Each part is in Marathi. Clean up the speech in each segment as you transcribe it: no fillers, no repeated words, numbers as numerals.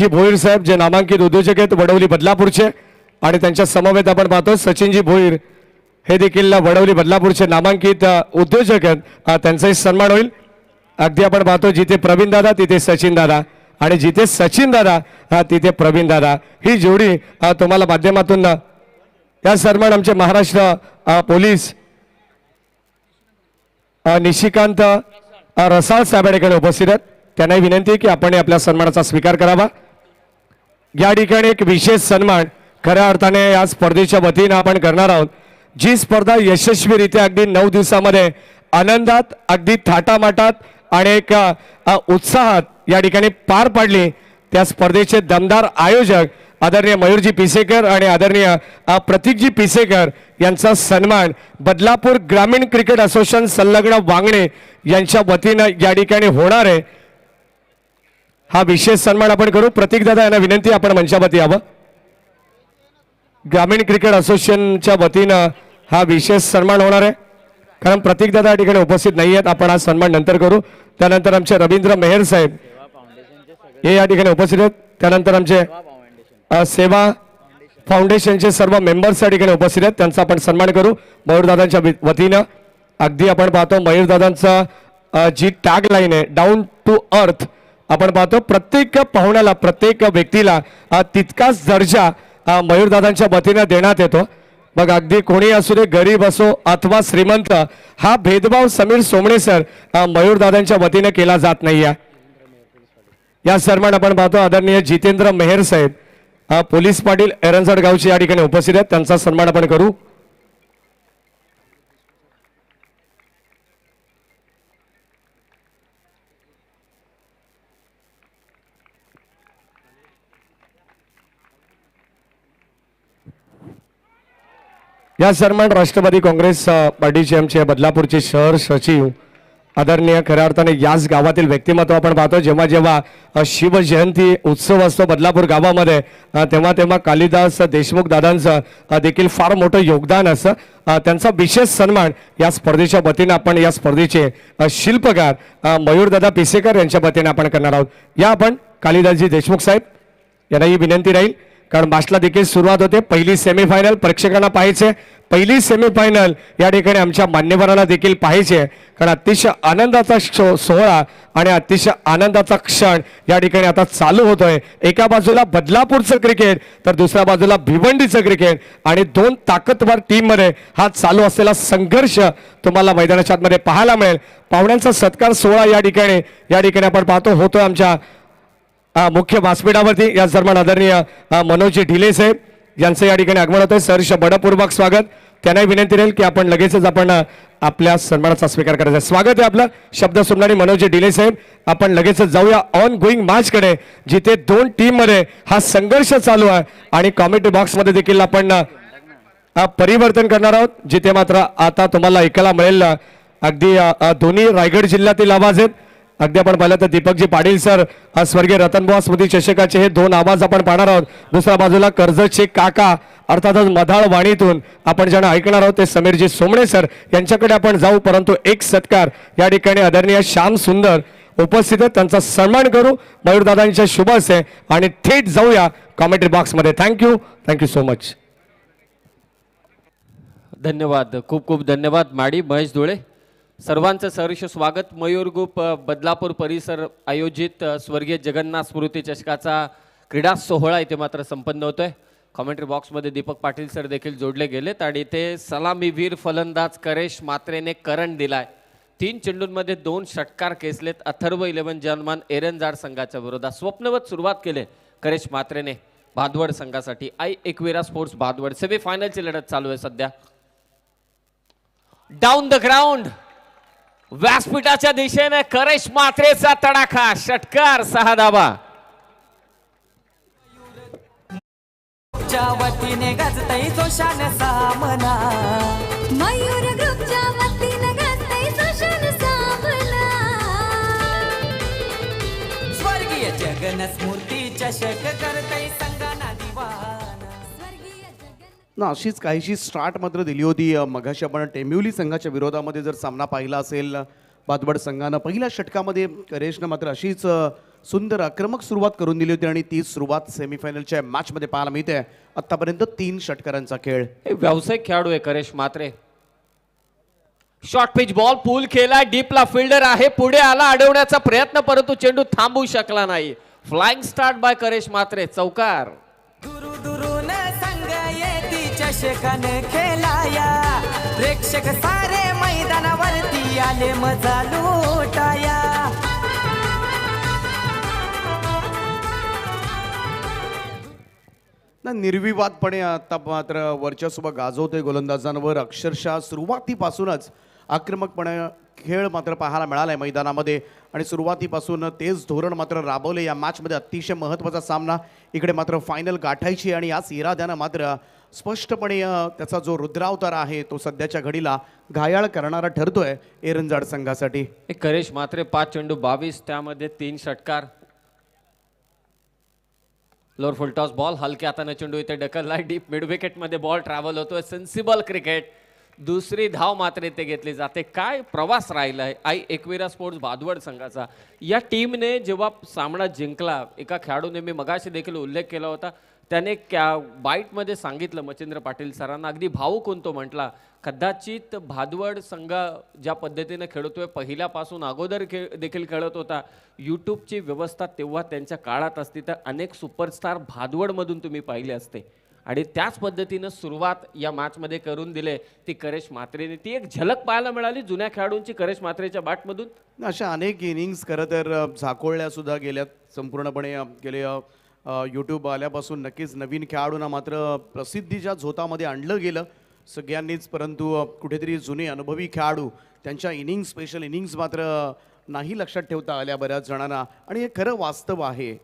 जी भोईर साहेब जे नामांकित उद्योजक आहेत वडवली बदलापूरचे आणि त्यांच्या समवेत आपण पाहतो सचिनजी भोईर हे देखील वडवली बदलापूरचे नामांकित उद्योजक आहेत त्यांचाही सन्मान होईल। अगदी आपण पाहतो जिथे प्रवीण दादा तिथे सचिन दादा आणि जिथे सचिन दादा तिथे प्रवीण दादा ही जोडी तुम्हाला माध्यमातून या सन्मान आमचे महाराष्ट्र पोलीस निशिकांत रसाळ साहेबांकडे उपस्थित आहेत। त्यांना विनंती आहे की आपण आपल्या सन्मानाचा स्वीकार करावा। या ठिकाणी एक विशेष सन्मान खऱ्या अर्थाने या स्पर्धेच्या वतीने आपण करणार आहोत। जी स्पर्धा यशस्वीरित्या अगदी 9 दिवसांमध्ये आनंदात अगदी थाटामाटात आणि एक उत्साहात या ठिकाणी पार पाडली त्या स्पर्धेचे दमदार आयोजक आदरणीय मयूरजी पिसेकर आणि आदरणीय प्रतीकजी पिसेकर यांचा सन्मान बदलापूर ग्रामीण क्रिकेट असोसिएशन संलग्न वांगणे यांच्या वतीने या ठिकाणी होणार आहे। हा विशेष सन्मान आपण करू। प्रतीक दादा यांना विनंती आपण मंचावरती यावं। ग्रामीण क्रिकेट असोसिएशनच्या वतीने हा विशेष सन्मान होणार आहे कारण प्रतीक दादा या ठिकाणी उपस्थित नाही आहेत। आपण हा सन्मान नंतर करू। त्यानंतर आमचे रवींद्र मेहर साहेब हे या ठिकाणी उपस्थित आहेत। त्यानंतर आमचे सेवा फाउंडेशनचे सर्व मेंबर्स या ठिकाणी उपस्थित आहेत त्यांचा आपण सन्मान करू मयूर दादांच्या वतीने। अगदी आपण पाहतो मयूर दादांचा जी टॅग लाईन आहे डाऊन टू अर्थ आपण पाहतो प्रत्येक पाहुण्याला प्रत्येक व्यक्तीला तितकाच दर्जा मयूर दादांच्या वतीने देण्यात येतो। मग अगदी कोणी असू दे गरीब असो अथवा श्रीमंत हा भेदभाव समीर सोमणे सर मयूर दादांच्या वतीने केला जात नाही आहे। या सन्मान आपण पाहतो आदरणीय जितेंद्र मेहर साहेब पोलीस पाटील एरंजड गावचे या ठिकाणी उपस्थित आहेत त्यांचा सन्मान आपण करू। या सन्मान राष्ट्रवादी काँग्रेस पार्टीचे आमचे बदलापूरचे शहर सचिव आदरणीय खऱ्या अर्थाने याच गावातील व्यक्तिमत्व आपण पाहतो। जेव्हा जेव्हा शिवजयंती उत्सव असतो बदलापूर गावामध्ये तेव्हा तेव्हा कालिदास देशमुख दादांचं देखील फार मोठं योगदान असतं। त्यांचा विशेष सन्मान या स्पर्धेच्या वतीने आपण या स्पर्धेचे शिल्पकार मयूरदादा पिसेकर यांच्या वतीने आपण करणार आहोत। या आपण कालिदासजी देशमुख साहेब यांना ही विनंती राहील कारण मॅचला देखील सुरुवात होते। पहिली सेमीफायनल प्रेक्षकांना पाहायचे पहिली सेमीफायनल या ठिकाणी आमच्या मान्यवरांना देखील पाहायचे कारण अतिशय आनंदाचा सोहळा आणि अतिशय आनंदाचा क्षण या ठिकाणी आता चालू होतोय। एका बाजूला बदलापूरचं क्रिकेट तर दुसऱ्या बाजूला भिवंडीचं क्रिकेट आणि दोन ताकदवर टीम मध्ये हा चालू असलेला संघर्ष तुम्हाला मैदानाच्या आतमध्ये पाहायला मिळेल। पाहुण्यांचा सत्कार सोहळा या ठिकाणी आपण पाहतो होतोय आमच्या मुख्य व्यासपीठावरती। या दरम्यान आदरणीय मनोजी ढिले साहेब यांचं या ठिकाणी आगमन होतंय। सहर्ष बडपूर्वक स्वागत। त्यांनाही विनंती राहील की आपण लगेचच आपण आपल्या सन्मानाचा स्वीकार करायचा। स्वागत आहे आपलं शब्द सुमणारी मनोजी ढिले साहेब। आपण लगेचच जाऊया ऑन गोईंग मॅच कडे जिथे दोन टीम मध्ये हा संघर्ष चालू आहे आणि कॉमेंट्री बॉक्स मध्ये देखील आपण परिवर्तन करणार आहोत जिथे मात्र आता तुम्हाला ऐकायला मिळेल अगदी दोन्ही रायगड जिल्ह्यातील आवाज आहेत। अगदी आपण पाहिलं तर दीपकजी पाटील सर स्वर्गीय रतनबुवा स्मृती चषकाचे हे दोन आवाज आपण पाहणार आहोत। दुसऱ्या बाजूला कर्जतचे काका अर्थातच मधाळ वाणीतून आपण ज्यांना ऐकणार आहोत ते समीरजी सोमणे सर यांच्याकडे आपण जाऊ परंतु एक सत्कार या ठिकाणी आदरणीय श्याम सुंदर उपस्थित आहेत त्यांचा सन्मान करू मयूरदादांच्या शुभ हस्ते आणि थेट जाऊया कॉमेंट्री बॉक्स मध्ये। Thank you so much. धन्यवाद खूप खूप धन्यवाद माडी महेश धुळे सर्वांचं सहर्ष स्वागत। मयूर ग्रुप बदलापूर परिसर आयोजित स्वर्गीय जगन्नाथ स्मृती चषकाचा क्रीडा सोहळा इथे मात्र संपन्न होतोय। कॉमेंट्री बॉक्समध्ये दीपक पाटील सर देखील जोडले गेलेत आणि इथे सलामीवीर फलंदाज करेश मात्रेने करंट दिलाय। 3 चेंडूंमध्ये 2 षटकार केसलेत। अथर्व 11 जनमान एरंजाड संघाच्या विरोधात स्वप्नवत सुरुवात केले करेश मात्रेने भादवड संघासाठी। आई एकविरा स्पोर्ट्स भादवड सेमीफायनलची लढत चालू आहे सध्या। डाऊन द ग्राउंड व्यासपीठाच्या दिशेने करेश मात्रेचा तडाखा षटकार 6 धावा। वतीने गाजतय जोशाने सामना मयूर ग्रुपच्या वतीने गाजतय जोशाने सामना स्वर्गीय जगन स्मृती चषक करतय संगना दिवाना स्वर्गीय जगन अशीच काहीशी स्टार्ट मात्र दिली होती मगाशी आपण टेंबिवली संघाच्या विरोधामध्ये जर सामना पाहिला असेल भादवड संघानं पहिल्या षटकामध्ये करेशनं मात्र अशीच सुंदर आक्रमक सुरुवात करून दिली होती आणि ती सुरुवात सेमीफायनलच्या मॅचमध्ये पाहायला मिळते. आतापर्यंत 3 षटकारांचा खेळ. हे व्यावसायिक खेळाडू आहे करेश म्हात्रे. शॉर्ट पिच बॉल पूल केला, डीपला फिल्डर आहे, पुढे आला, अडवण्याचा प्रयत्न, परंतु चेंडू थांबू शकला नाही. फ्लाइंग स्टार्ट बाय करेश म्हात्रे, चौकार. दुरू दुरून संग येती चषकान खेळाया, प्रेक्षक सारे मैदानावरती आले मजा लुटाया. ना निर्विवादपणे आता मात्र वर्चस्व गाजवतोय गोलंदाजांवर. अक्षरशः सुरुवातीपासूनच आक्रमकपणे खेळ मात्र पाहायला मिळालाय मैदानामध्ये आणि सुरुवातीपासून तेच धोरण मात्र राबवले या मॅचमध्ये. अतिशय महत्त्वाचा सामना इकडे मात्र फायनल गाठायची आणि याच इराद्यानं मात्र स्पष्टपणे त्याचा जो रुद्रावतार आहे तो सध्याच्या घडीला घायाळ करणारा ठरतोय एरंजाड संघासाठी. हे करेश म्हात्रे 5 चेंडू 22, त्यामध्ये 3 षटकार. लोअर फुल टॉस बॉल, हलक्या हाताने चेंडू इथे ढकलला, डीप मिड विकेट मध्ये बॉल ट्रॅव्हल होतोय. Sensible cricket. दुसरी धाव मात्र इथे घेतली जाते. काय प्रवास राहिला आहे आई एकविरा स्पोर्ट्स भादवड संघाचा. या टीमने जेव्हा सामना जिंकला, एका खेळाडूने मी मगाशी देखील उल्लेख केला होता, त्याने बाईटमध्ये सांगितलं मच्छिंद्र पाटील सरांना, अगदी भावूक होऊन तो म्हटला, कदाचित भादवड संघ ज्या पद्धतीने खेळतोय पहिल्यापासून अगोदर देखील खेळत होता, यूट्यूबची व्यवस्था तेव्हा त्यांच्या काळात असती तर अनेक सुपरस्टार भादवडमधून तुम्ही पाहिले असते. आणि त्याच पद्धतीनं सुरुवात या मॅचमध्ये करून दिले ती करेश म्हात्रेने. ती एक झलक पाहायला मिळाली जुन्या खेळाडूंची करेश म्हात्रेच्या बॅटमधून. अशा अनेक इनिंग्स खरं तर झाकोळल्या सुद्धा गेल्यात संपूर्णपणे. गेले यूट्यूब आल्यापासून नक्कीच नवीन खेळाडूंना मात्र प्रसिद्धीच्या झोतामध्ये आणलं गेलं सगळ्यांनीच, परंतु कुठेतरी जुने अनुभवी खेळाडू त्यांच्या इनिंग्स, स्पेशल इनिंग्स मात्र नाही लक्षात ठेवता आल्या बऱ्याच जणांना आणि हे खरं वास्तव आहे.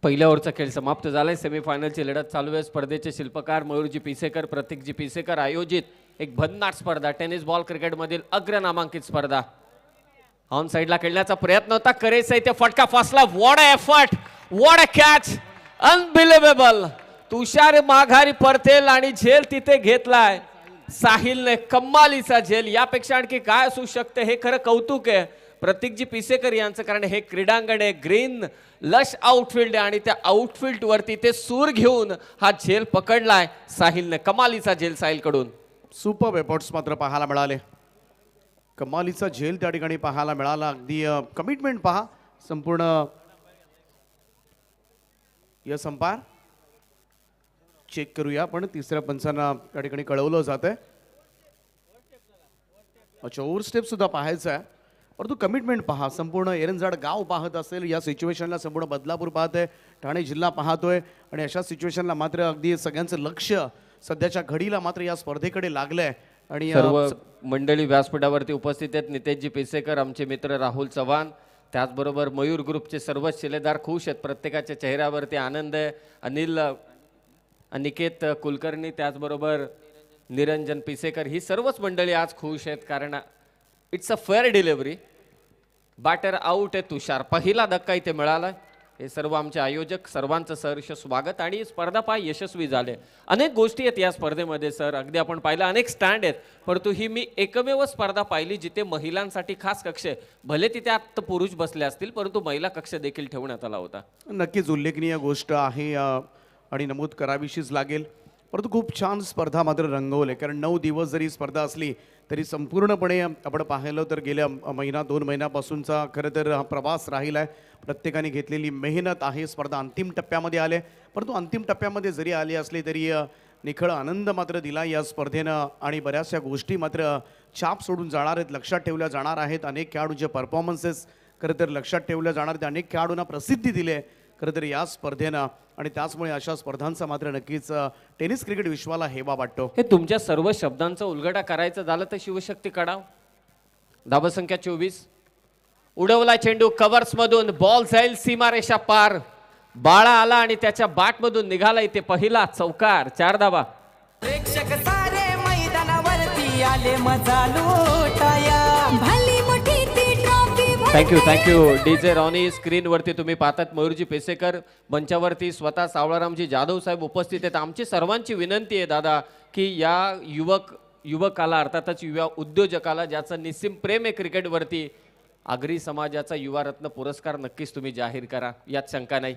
पहिल्या ओव्हरचा खेळ समाप्त झालाय. सेमीफायनलची लढत चालू आहे. स्पर्धेचे शिल्पकार मयूरजी पिसेकर, प्रतीकजी पिसेकर आयोजित एक भन्नाट स्पर्धा, टेनिस बॉल क्रिकेटमधील अग्र नामांकित स्पर्धा. ऑन साइडला खेळण्याचा प्रयत्न होता, करेचा इथे फटका फासला. What a effort, what a catch, unbelievable. Tushar माघारी परतेल आणि झेल तिथे घेतलाय साहिलने, कमालीचा झेल. यापेक्षा आणखी काय असू शकते, हे खरं कौतुक आहे प्रतीकजी पिसेकर यांचं, कारण हे क्रीडांगण आहे, ग्रीन लश आउटफील्ड आहे आणि त्या आउटफील्ड वरती ते सूर घेऊन हा झेल पकडलाय साहिलने. कमालीचा झेल साहिल कडून. सुपर एफर्ट्स मात्र पाहायला मिळाले. कमालीचा झेल त्या ठिकाणी पाहायला मिळाला. अगदी कमिटमेंट पहा संपूर्ण. यस अंपायर चेक करूया, पण तिसऱ्या पंचांना त्या ठिकाणी कळवलं जात आहे. अच्छा, ओव्हर स्टेप सुद्धा पाहायचं आहे, परंतु कमिटमेंट पहा. संपूर्ण एरंजाड गाव पाहत असेल या सिच्युएशनला, संपूर्ण बदलापूर पाहत आहे, ठाणे जिल्हा पाहतोय आणि अशा सिच्युएशनला मात्र अगदी सगळ्यांचं लक्ष सध्याच्या घडीला मात्र या स्पर्धेकडे लागलंय. आणि सर्व मंडळी व्यासपीठावरती उपस्थित आहेत. नितेशजी पिसेकर, आमचे मित्र राहुल चव्हाण, त्याचबरोबर मयूर ग्रुपचे सर्वच शिलेदार खुश आहेत. प्रत्येकाच्या चेहऱ्यावरती आनंद आहे. अनिल, अनिकेत कुलकर्णी, त्याचबरोबर निरंजन पिसेकर, ही सर्वच मंडळी आज खुश आहेत, कारण it's a fair delivery. Batter out आहे तुषार. पहिला धक्का इथे मिळाला. हे सर्व आमचे आयोजक, सर्वांचं सहर्ष स्वागत. आणि स्पर्धा पाय यशस्वी झाले. अनेक गोष्टी आहेत या स्पर्धेमध्ये सर, अगदी आपण पाहिलं अनेक स्टँड आहेत, परंतु ही मी एकमेव स्पर्धा पाहिली जिथे महिलांसाठी खास कक्ष, भले तिथे आत पुरुष बसले असतील परंतु महिला कक्ष देखील ठेवण्यात आला होता. नक्कीच उल्लेखनीय गोष्ट आहे आणि नमूद करावीशीच लागेल. परंतु खूप छान स्पर्धा मात्र रंगवले, कारण 9 दिवस जरी स्पर्धा असली तरी संपूर्णपणे आपण पाहिलं तर गेल्या महिना 2 महिन्यापासूनचा खरं तर हा प्रवास राहिला आहे. प्रत्येकाने घेतलेली मेहनत आहे. स्पर्धा अंतिम टप्प्यामध्ये आले, परंतु अंतिम टप्प्यामध्ये जरी आली असली तरी निखळ आनंद मात्र दिला या स्पर्धेनं आणि बऱ्याचशा गोष्टी मात्र छाप सोडून जाणार आहेत, लक्षात ठेवल्या जाणार आहेत. अनेक खेळाडूंचे परफॉर्मन्सेस खरं तर लक्षात ठेवल्या जाणार आहेत. अनेक खेळाडूंना प्रसिद्धी दिली आहे खरं तर या स्पर्धेनं आणि त्याचमुळे अशा स्पर्धांचा मात्र नक्कीच टेनिस क्रिकेट विश्वाला हेवा वाटतो. हे तुमच्या सर्व शब्दांचा उलगडा करायचं झालं तर शिवशक्ती कडाव, धाबसंख्या 24, उडवला चेंडू कव्हर्स मधून, बॉल जाईल सीमारेषा पार. बाळा आला आणि त्याच्या बॅट मधून निघाला इथे पहिला चौकार. 4 धाबा. प्रेक्षक सारे मैदानावरती आले मजा लुटाया. भली मोठी ती ट्रॉफी थँक्यू डीजे रॉनी. स्क्रीनवरती तुम्ही पाहतात मयूरजी पेसेकर, मंचावरती स्वतः सावळारामजी जाधव साहेब उपस्थित आहेत. आमची सर्वांची विनंती आहे दादा की या युवकाला, अर्थातच युवा उद्योजकाला ज्याचं निस्सीम प्रेम आहे क्रिकेटवरती, आगरी समाजाचा युवा रत्न पुरस्कार नक्कीच तुम्ही जाहीर करा, यात शंका नाही.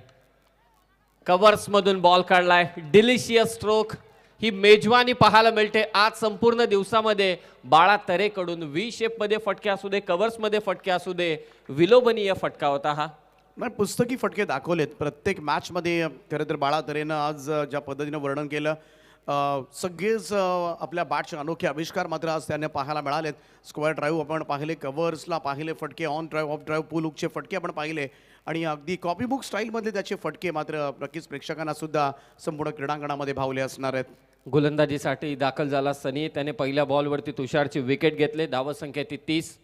कव्हर्स मधून बॉल काढलाय, डिलिशियस स्ट्रोक. ही मेजवानी पाहायला मिळते आज संपूर्ण दिवसामध्ये. बाळा तरेकडून व्ही शेप मध्ये फटके असू दे, कव्हर्स मध्ये फटके असू दे, विलोभनीय फटका होता हा. नाही, पुस्तकी फटके दाखवलेत प्रत्येक मॅचमध्ये. खरं तर बाळा तरेनं आज ज्या पद्धतीनं वर्णन केलं, सगळेच आपल्या बॅटचे अनोखे आविष्कार मात्र आज त्यांना पाहायला मिळालेत. स्क्वेअर ड्राईव्ह आपण पाहिले, कव्हर्सला पाहिले फटके, ऑन ड्राईव्ह ऑफ ड्राईव्ह पुल हुकचे फटके आपण पाहिले आणि अगदी कॉपी बुक स्टाईलमधले त्याचे फटके मात्र नक्कीच प्रेक्षकांना सुद्धा संपूर्ण क्रीडांगणामध्ये भावले असणार आहेत. गोलंदाजीसाठी दाखल झाला सनी. त्याने पहिल्या बॉलवरती तुषारची विकेट घेतले. धावसंख्या ती 30.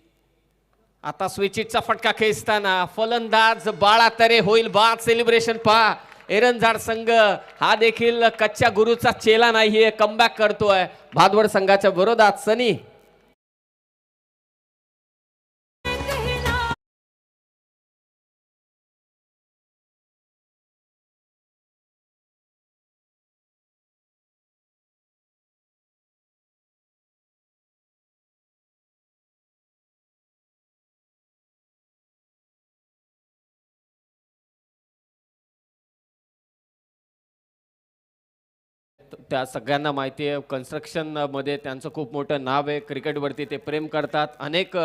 आता स्विचिटचा फटका खेचताना फलंदाज बाळा तरे होईल बाद. सेलिब्रेशन पहा. एरंजाड संघ हा देखील कच्च्या गुरुचा चेला नाहीये, कमबॅक करतोय. भादवड संघाच्या विरोधात सनी. त्या सगळ्यांना माहिती आहे, कन्स्ट्रक्शन मध्ये त्यांचं खूप मोठं नाव आहे. क्रिकेटवरती ते प्रेम करतात. अनेक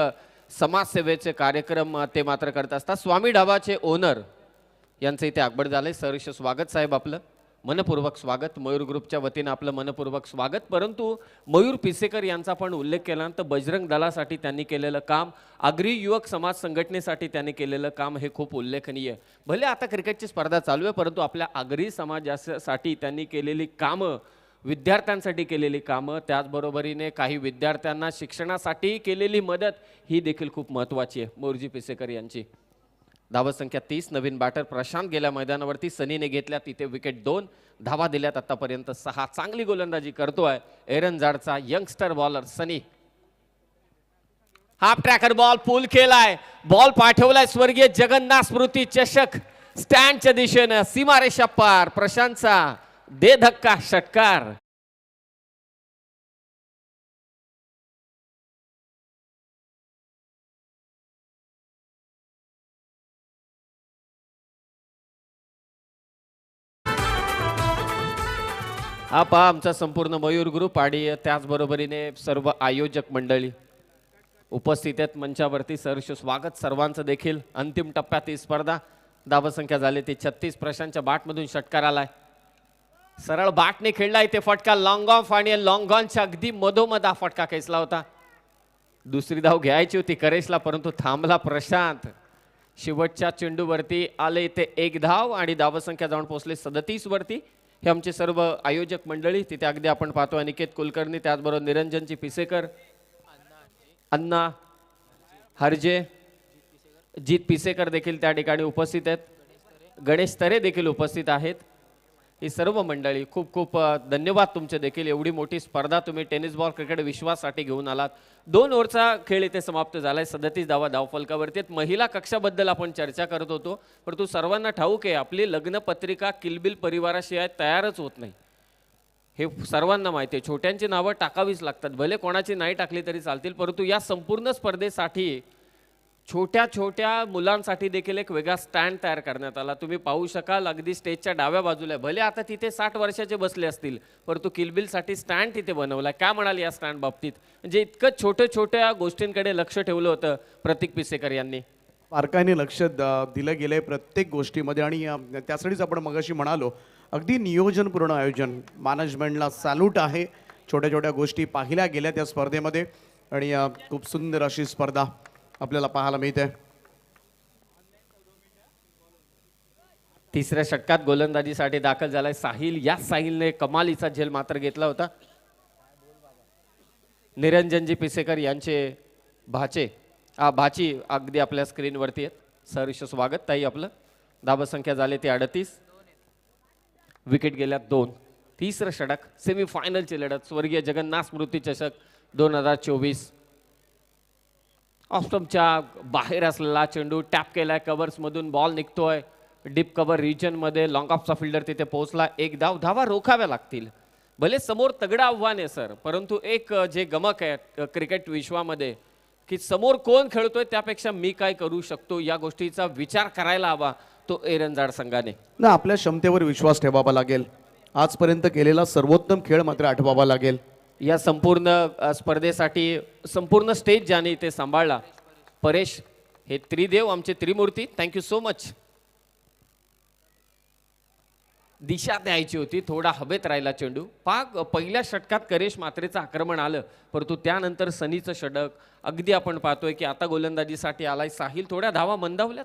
समाजसेवेचे कार्यक्रम ते मात्र करत असतात. स्वामी ढाबाचे ओनर यांचं इथे आगमन झालंय. सहर्ष स्वागत साहेब, आपलं मनपूर्वक स्वागत. मयूर ग्रुपच्या वतीनं आपलं मनपूर्वक स्वागत. परंतु मयूर पिसेकर यांचा पण उल्लेख केल्यानंतर बजरंग दलासाठी त्यांनी केलेलं काम, आगरी युवक समाज संघटनेसाठी त्यांनी केलेलं काम हे खूप उल्लेखनीय. भले आता क्रिकेटची स्पर्धा चालू आहे, परंतु आपल्या आगरी समाजासाठी त्यांनी केलेली कामं, विद्यार्थ्यांसाठी केलेली कामं, त्याचबरोबरीने काही विद्यार्थ्यांना शिक्षणासाठी केलेली मदत ही देखील खूप महत्त्वाची आहे मयूरजी पिसेकर यांची. धावसंख्या 30. नवीन बॅटर प्रशांत गेल्या मैदानावरती. सनीने घेतल्या तिथे विकेट 2. धावा दिल्यात आतापर्यंत 6. चांगली गोलंदाजी करतोय एरंजाडचा यंगस्टर बॉलर सनी. हाफ ट्रॅकर बॉल पूल केलाय, बॉल पाठवलाय स्वर्गीय जगन्नाथ स्मृती चषक स्टँडच्या दिशेनं. सीमारेषा पार. प्रशांतचा दे धक्का षटकार. हा पहा आमचा संपूर्ण मयूर ग्रुप आणि त्याचबरोबरीने सर्व आयोजक मंडळी उपस्थित आहेत मंचावरती. सहर्ष स्वागत सर्वांचं देखील. अंतिम टप्प्यात ही स्पर्धा. धावसंख्या झाली ती 36. प्रशांतच्या बॅटमधून षटकार आलाय. सरळ बॅटने खेळला इथे फटका. लॉंग ऑफ आणि लॉंग ऑनच्या अगदी मधोमध हा फटका खेचला होता. दुसरी धाव घ्यायची होती करेशला, परंतु थांबला प्रशांत. शेवटच्या चेंडूवरती आले इथे 1 धाव आणि धावसंख्या जाऊन पोहोचले 37 वरती. हे आमचे सर्व आयोजक मंडळी तिथे अगदी आपण पाहतो. अनिकेत कुलकर्णी, त्याचबरोबर निरंजनजी पिसेकर, अण्णा हरजे, जीत पिसेकर देखील त्या ठिकाणी उपस्थित आहेत. गणेश तरे देखील उपस्थित आहेत. ही सर्व मंडळी खूप खूप धन्यवाद तुमचे देखील. एवढी मोठी स्पर्धा तुम्ही टेनिस बॉल क्रिकेट विश्वासाठी घेऊन आलात. 2 ओव्हरचा खेळ इथे समाप्त झालाय. 37 धावा धावफलकावरती. महिला कक्षाबद्दल आपण चर्चा करत होतो, परंतु सर्वांना ठाऊक आहे आपली लग्न पत्रिका किलबिल परिवाराशिवाय तयारच होत नाही. हे सर्वांना माहिती आहे. छोट्यांची नावं टाकावीच लागतात, भले कोणाची नाही टाकली तरी चालतील, परंतु या संपूर्ण स्पर्धेसाठी छोट्या छोट्या मुलांसाठी देखील एक वेगळा स्टँड तयार करण्यात आला. तुम्ही पाहू शकाल अगदी स्टेजच्या डाव्या बाजूला. भले आता तिथे 60 वर्षाचे बसले असतील, परंतु किलबिलसाठी स्टँड तिथे बनवला. काय म्हणाल या स्टँड बाबतीत? म्हणजे इतकं छोट्या गोष्टींकडे लक्ष ठेवलं होतं प्रतीक पिसेकर यांनी. बारकाईने लक्ष दिलं गेलंय प्रत्येक गोष्टीमध्ये आणि त्यासाठीच आपण मगाशी म्हणालो अगदी नियोजनपूर्ण आयोजन. मॅनेजमेंटला सॅल्यूट आहे. छोट्या छोट्या गोष्टी पाहिल्या गेल्या त्या स्पर्धेमध्ये आणि खूप सुंदर अशी स्पर्धा आपल्याला पाहायला मिळते. तिसऱ्या षटकात गोलंदाजीसाठी दाखल झालाय साहिल. या साहिलने कमालीचा झेल मात्र घेतला होता. निरंजनजी पिसेकर यांचे भाची अगदी आपल्या स्क्रीनवरती आहेत. सहर्ष स्वागत ताई आपलं. धावसंख्या झाली ती 38. विकेट गेल्या 2. तिसरं षटक सेमीफायनलची लढत स्वर्गीय जगन्नाथ स्मृती चषक 2024. ऑफस्टम्पच्या बाहेर असलेला चेंडू टॅप केलाय. कव्हर्समधून बॉल निघतोय डीप कव्हर रिजनमध्ये. लॉंग ऑफचा फिल्डर तिथे पोहोचला. 1 धाव. धावा रोखाव्या लागतील. भले समोर तगडं आव्हान आहे सर, परंतु एक जे गमक आहे क्रिकेट विश्वामध्ये की समोर कोण खेळतोय त्यापेक्षा मी काय करू शकतो या गोष्टीचा विचार करायला हवा तो एरंजाड संघाने. ना आपल्या क्षमतेवर विश्वास ठेवावा लागेल. आजपर्यंत केलेला सर्वोत्तम खेळ मात्र आठवावा लागेल. या संपूर्ण स्पर्धेसाठी संपूर्ण स्टेज ज्याने इथे सांभाळला परेश हे त्रिदेव आमचे त्रिमूर्ती, थँक्यू सो मच. दिशा द्यायची होती, थोडा हवेत राहिला चेंडू. पहिल्या षटकात करेश मात्रेचं आक्रमण आलं, परंतु त्यानंतर सनीचं षटक. अगदी आपण पाहतोय की आता गोलंदाजीसाठी आलाय साहिल. थोड्या धावा मंदावल्यात.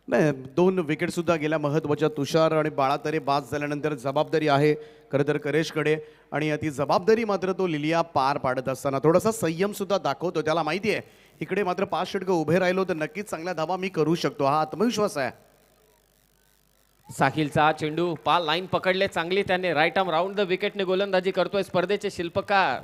नाही, 2 विकेट सुद्धा गेल्या महत्त्वाच्या. तुषार आणि बाळातरे बाद झाल्यानंतर जबाबदारी आहे खरं तर करेशकडे, आणि ती जबाबदारी मात्र तो लिलिया पार पाडत असताना थोडासा संयम सुद्धा दाखवतो. त्याला माहिती आहे इकडे मात्र 5 षटकं उभे राहिलो तर नक्कीच चांगल्या धावा मी करू शकतो, हा आत्मविश्वास आहे. साहिलचा चेंडू लाईन पकडले चांगली त्याने. राईट आर्म राऊंड द विकेटने गोलंदाजी करतोय स्पर्धेचे शिल्पकार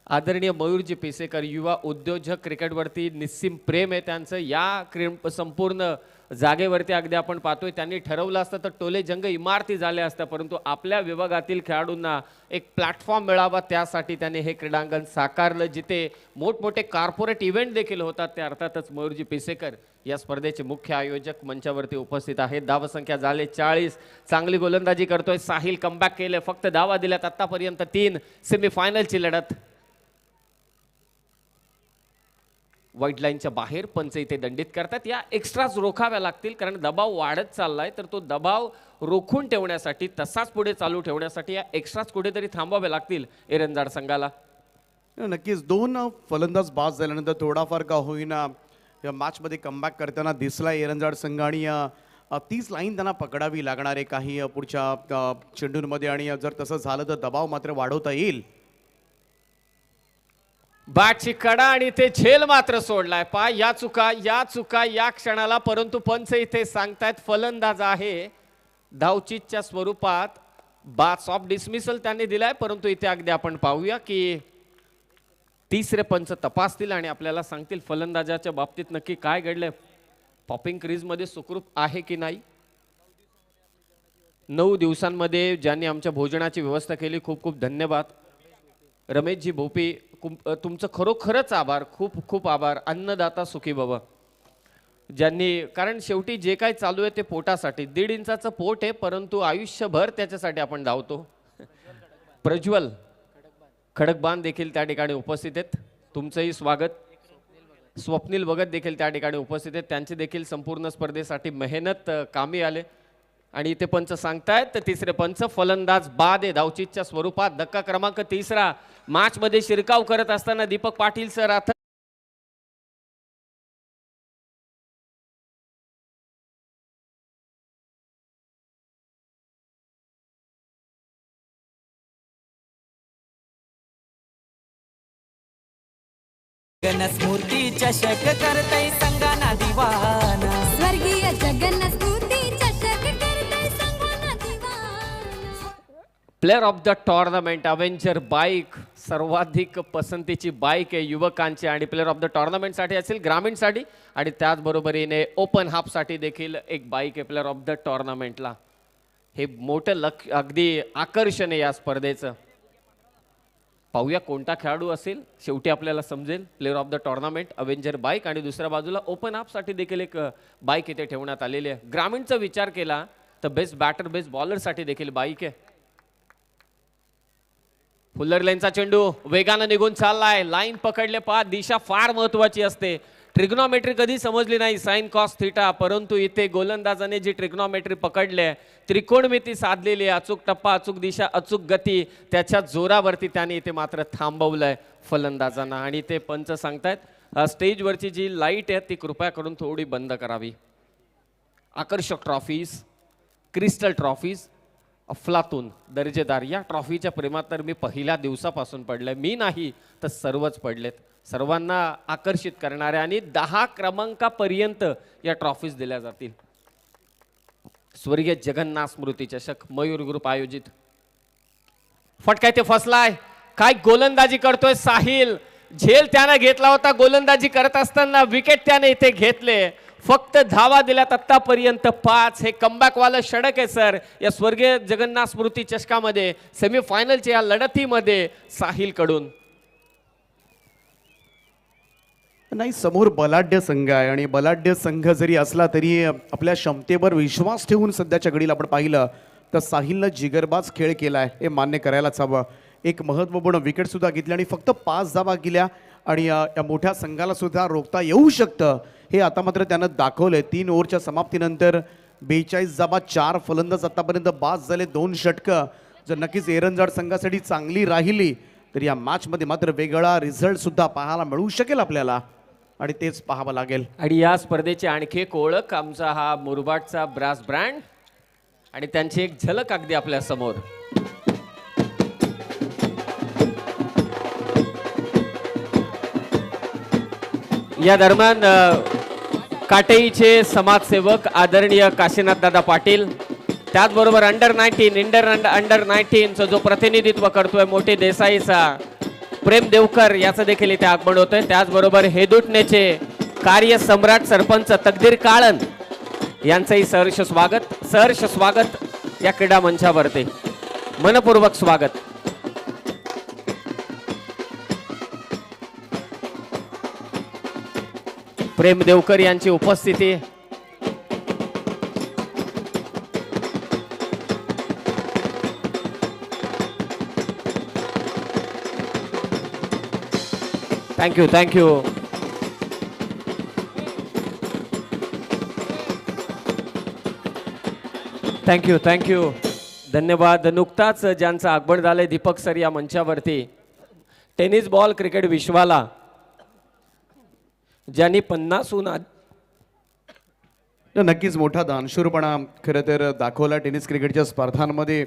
आदरणीय मयूरजी पेसेकर. युवा उद्योजक, क्रिकेटवरती निस्सीम प्रेम आहे त्यांचं. या संपूर्ण जागेवरती अगदी आपण पाहतोय त्यांनी ठरवलं असतं तर टोले जंग इमारती झाल्या असत्या, परंतु आपल्या विभागातील खेळाडूंना एक प्लॅटफॉर्म मिळावा त्यासाठी त्यांनी हे क्रीडांगण साकारलं, जिथे मोठमोठे कॉर्पोरेट इव्हेंट देखील होतात. ते अर्थातच मयूरजी पेसेकर या स्पर्धेचे मुख्य आयोजक मंचावरती उपस्थित आहेत. धावसंख्या झाले 40. चांगली गोलंदाजी करतोय साहिल. कमबॅक केले, फक्त धावा दिल्यात आतापर्यंत 3. सेमीफायनलची लढत व्हाईट लाईनच्या बाहेर पंच इथे दंडित करतात. या एक्स्ट्राच रोखाव्या लागतील कारण दबाव वाढत चाललाय, तर तो दबाव रोखून ठेवण्यासाठी तसाच पुढे चालू ठेवण्यासाठी या एक्स्ट्राच कुठेतरी थांबावे लागतील एरंजाड संघाला. नक्कीच 2 फलंदाज बाद झाल्यानंतर थोडाफार का होईना या मॅचमध्ये कमबॅक करताना दिसला एरंजाड संघ, आणि 30 लाईन त्यांना पकडावी लागणार आहे काही पुढच्या चेंडूंमध्ये, आणि जर तसं झालं तर दबाव मात्र वाढवता येईल. बॅटची कडा आणि ते झेल मात्र सोडलाय. या चुका या क्षणाला, परंतु पंच इथे सांगतायत फलंदाज आहे धावचीतच्या स्वरूपात. सॉफ्ट डिसमिसल त्यांनी दिलाय, परंतु इथे अगदी आपण पाहूया की तिसरे पंच तपासतील आणि आपल्याला सांगतील फलंदाजाच्या बाबतीत नक्की काय घडलंय. पॉपिंग क्रीज मध्ये सुखरूप आहे की नाही. 9 दिवसांमध्ये ज्यांनी आमच्या भोजनाची व्यवस्था केली खूप खूप धन्यवाद. रमेशजी भोपी तुमचं खरोखरच आभार, खूप खूप आभार. अन्नदाता सुखी बाबा ज्यांनी, कारण शेवटी जे काही चालू आहे ते पोटासाठी. 1.5 इंचाचं पोट आहे, परंतु आयुष्यभर त्याच्यासाठी आपण धावतो. प्रज्वल खडकबान देखील त्या ठिकाणी उपस्थित आहेत, तुमचंही स्वागत. स्वप्नील भगत देखील त्या ठिकाणी उपस्थित आहेत, त्यांचे देखील संपूर्ण स्पर्धेसाठी मेहनत कामी आले. आणि इथे पंच सांगतायत तर तिसरे पंच फलंदाज बाद आहे धावचीतच्या स्वरूपात. धक्का क्रमांक 3 मॅच मध्ये शिरकाव करत असताना दीपक पाटील सर स्मृती चषक करतय संगाना दिवाना. स्वर्गीय जगन्नाथ स्तुती चषक करतय संगाना दिवाना. Player of the tournament avenger bike सर्वाधिक पसंतीची बाईक आहे युवकांची, आणि प्लेअर ऑफ द टॉर्नामेंट साठी असेल ग्रामीणसाठी, आणि त्याचबरोबरीने ओपन हाफ साठी देखील एक बाईक आहे प्लेअर ऑफ द टॉर्नामेंटला. हे मोठं अगदी आकर्षण आहे या स्पर्धेचं. पाहूया कोणता खेळाडू असेल, शेवटी आपल्याला समजेल. Player of the tournament avenger bike, आणि दुसऱ्या बाजूला ओपन हाफ साठी देखील एक बाईक इथे ठेवण्यात आलेली आहे. ग्रामीणचा विचार केला तर बेस्ट बॅटर बेस्ट बॉलर साठी देखील बाईक आहे. फुल्लर लाईनचा चेंडू वेगानं निघून चाललाय. लाईन पकडले दिशा फार महत्वाची असते. ट्रिग्नॉमेट्री कधी समजली नाही साइन कॉस थीटा, परंतु इथे गोलंदाजाने जी ट्रिग्नॉमेट्री पकडले, त्रिकोणमिती साधलेली, अचूक टप्पा, अचूक दिशा, अचूक गती, त्याच्या जोरावरती त्याने इथे मात्र थांबवलंय फलंदाजांना. आणि ते पंच सांगतायत स्टेजवरची जी लाईट आहे ती कृपया करून थोडी बंद करावी. आकर्षक ट्रॉफीज, क्रिस्टल ट्रॉफीज, अफलातून दर्जेदार या ट्रॉफीच्या प्रेमात तर मी पहिल्या दिवसापासून पडले. मी नाही तर सर्वच पडलेत. सर्वांना आकर्षित करणाऱ्या आणि 10 क्रमांकापर्यंत या ट्रॉफीज दिल्या जातील. स्वर्गीय जगन्नाथ स्मृती चषक मयूर ग्रुप आयोजित. फटका ते फसलाय. काय गोलंदाजी करतोय साहिल. झेल त्याने घेतला होता गोलंदाजी करत असताना, विकेट त्याने इथे घेतले. फक्त धावा दिल्यात आतापर्यंत 5. हे कमबॅक वाला षटक आहे सर या स्वर्गीय जगन्नाथ स्मृती चषकामध्ये. सेमीफायनलच्या या लढतीमध्ये साहिल कडून नाही, समोर बलाढ्य संघ आहे आणि बलाढ्य संघ जरी असला तरी आपल्या क्षमतेवर विश्वास ठेवून सध्याच्या घडीला आपण पाहिलं तर साहिलनं जिगरबाज खेळ केला आहे हे मान्य करायलाच हवं. एक महत्त्वपूर्ण विकेटसुद्धा घेतली आणि फक्त 5 धावा गेल्या आणि या मोठ्या संघाला सुद्धा रोखता येऊ शकतं हे आता मात्र त्यानं दाखवलं आहे. 3 ओव्हरच्या समाप्तीनंतर 42 धावा, 4 फलंदाज आतापर्यंत बाद झाले, 2 षटकं. जर नक्कीच एरंजाड संघासाठी चांगली राहिली तर या मॅचमध्ये मात्र वेगळा रिझल्टसुद्धा पाहायला मिळू शकेल आपल्याला आणि तेच पाहावं लागेल. आणि या स्पर्धेची आणखी एक ओळख आमचा हा मुरबाडचा ब्रास ब्रँड आणि त्यांची एक झलक अगदी आपल्या समोर. या दरम्यान काटेईचे समाजसेवक आदरणीय काशीनाथ दादा पाटील, त्याचबरोबर अंडर 19चं जो प्रतिनिधित्व करतोय मोठे देसाईचा प्रेम देवकर याचं देखील इथे आगमन होतंय. त्याचबरोबर हेदुटणेचे कार्य सम्राट सरपंच तकदीर काळन यांचंही सहर्ष स्वागत या क्रीडा मंचावरती. मनपूर्वक स्वागत. प्रेम देवकर यांची उपस्थिती. थँक्यू. धन्यवाद. नुकताच ज्यांचं आगमन झालंय दीपक सर या मंचावरती. टेनिस बॉल क्रिकेट विश्वाला ज्यांनी 50हून नक्कीच मोठा दानशूरपणा खरं तर दाखवला टेनिस क्रिकेटच्या स्पर्धांमध्ये.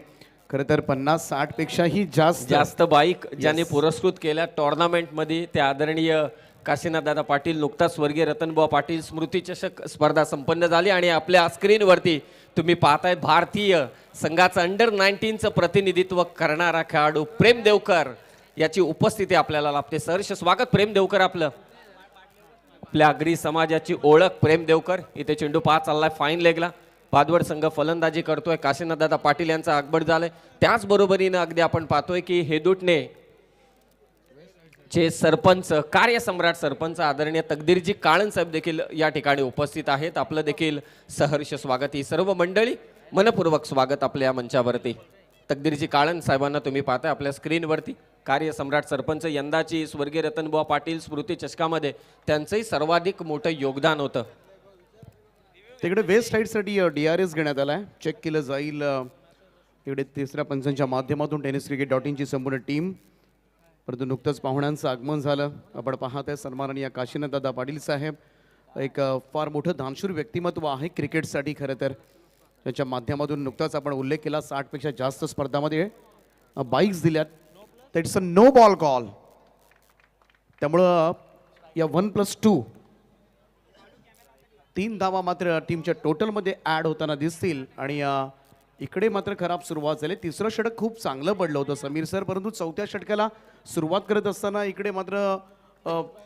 खरं तर 50-60 पेक्षाही जास्त बाईक ज्यांनी पुरस्कृत केल्या टोर्नामेंटमध्ये ते आदरणीय काशीनाथ दादा पाटील. नुकताच स्वर्गीय रतनबुवा पाटील स्मृती चषक स्पर्धा संपन्न झाली आणि आपल्या स्क्रीनवरती तुम्ही पाहताय भारतीय संघाचं अंडर 19चं प्रतिनिधित्व करणारा खेळाडू प्रेम देवकर याची उपस्थिती आपल्याला लाभते. सहर्ष स्वागत प्रेम देवकर. आपल्या आगरी समाजाची ओळख प्रेम देवकर. इथे चेंडू 5 चाललाय फाईन लेगला. पादवड संघ फलंदाजी करतोय. काशीनाथ दादा पाटील यांचं आगमन झालंय. त्याचबरोबरीनं अगदी आपण पाहतोय की हेदुटणे चे सरपंच कार्यसम्राट सरपंच आदरणीय तकदीरजी काळन साहेब देखील या ठिकाणी उपस्थित आहेत. आपलं देखील सहर्ष स्वागत. ही सर्व मंडळी मनपूर्वक स्वागत आपल्या मंचावरती. तकदीरजी काळन साहेबांना तुम्ही पाहताय आपल्या स्क्रीनवरती. कार्यसम्राट सरपंच यंदाची स्वर्गीय रतनबुवा पाटील स्मृती चषकामध्ये त्यांचंही सर्वाधिक मोठं योगदान होतं. तिकडे वेस्ट साईडसाठी DRS घेण्यात आलाय. चेक केलं जाईल. इकडे तिसऱ्या पंचांच्या माध्यमातून tenniscricket.in संपूर्ण टीम. परंतु नुकतंच पाहुण्यांचं आगमन झालं. आपण पाहत आहे सन्माननीय काशीनाथ दादा पाटील साहेब. एक फार मोठं दानशूर व्यक्तिमत्व आहे क्रिकेटसाठी. खरं तर त्याच्या माध्यमातून नुकताच आपण उल्लेख केला 60 पेक्षा जास्त स्पर्धामध्ये बाईक्स दिल्यात. It's a no ball call. त्यामुळं या 1+2 3 धावा मात्र टीमच्या टोटलमध्ये ॲड होताना दिसतील आणि इकडे मात्र खराब सुरुवात झाली. तिसरं षटक खूप चांगलं पडलं होतं समीर सर, परंतु चौथ्या षटकाला सुरुवात करत असताना इकडे मात्र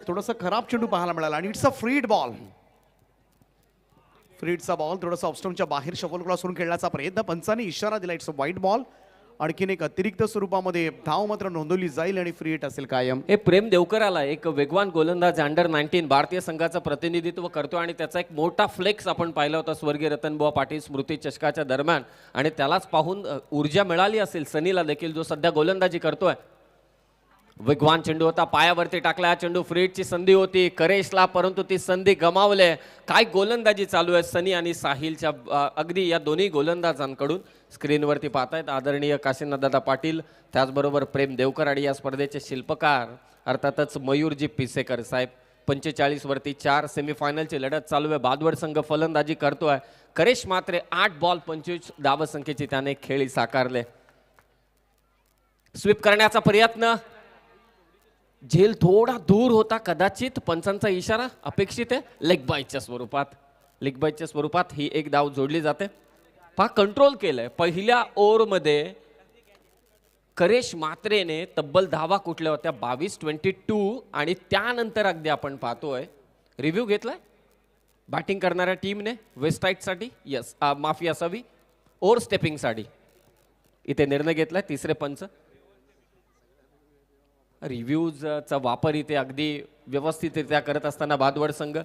थोडासा खराब चेंडू पाहायला मिळाला आणि इट्स अ फ्रीड बॉल. फ्रीडचा बॉल थोडासा ऑफस्टम्पच्या बाहेर शफल क्रॉस करून खेळण्याचा प्रयत्न. पंचाने इशारा दिला इट्स अ वाईट बॉल. आणखीन एक अतिरिक्त स्वरूपामध्ये धाव मात्र नोंदवली जाईल आणि फ्री हिट असेल कायम. हे प्रेम देवकराला एक वेगवान गोलंदाज अंडर 19 भारतीय संघाचं प्रतिनिधित्व करतो आणि त्याचा एक मोठा फ्लेक्स आपण पाहिला होता स्वर्गीय रतनबुवा पाटील स्मृती चषकाच्या दरम्यान आणि त्यालाच पाहून ऊर्जा मिळाली असेल सनीला देखील जो सध्या गोलंदाजी करतोय. वेगवान चेंडू होता, पायावरती टाकला चेंडू. फ्री हिटची संधी होती करेशला, परंतु ती संधी गमावले. काय गोलंदाजी चालू आहे सनी आणि साहिलच्या अगदी या दोन्ही गोलंदाजांकडून. स्क्रीनवरती पाहतायत आदरणीय काशीनाथ दादा पाटील, त्याचबरोबर प्रेम देवकर आणि या स्पर्धेचे शिल्पकार अर्थातच मयूरजी पिसेकर साहेब. 45 वरती 4 सेमीफायनलची लढत चालू आहे. बादवड संघ फलंदाजी करतोय. करेश मात्र 8 बॉल 25 धावसंख्येची त्याने खेळी साकारले. स्वीप करण्याचा प्रयत्न, झेल थोडा दूर होता कदाचित. पंचांचा इशारा अपेक्षित आहे. लेग बाईच्या स्वरूपात ही एक धाव जोडली जाते. पहा कंट्रोल केलंय. पहिल्या ओव्हरमध्ये करेश मात्रेने तब्बल धावा कुठल्या होत्या 22-22 आणि त्यानंतर अगदी आपण पाहतोय रिव्ह्यू घेतलाय बॅटिंग करणाऱ्या टीमने वेस्ट साईडसाठी. यस माफी असावी, ओव्हर स्टेपिंगसाठी इथे निर्णय घेतलाय. तिसरे पंच रिव्ह्यूजचा वापर इथे अगदी व्यवस्थितरित्या करत असताना भादवड संघ.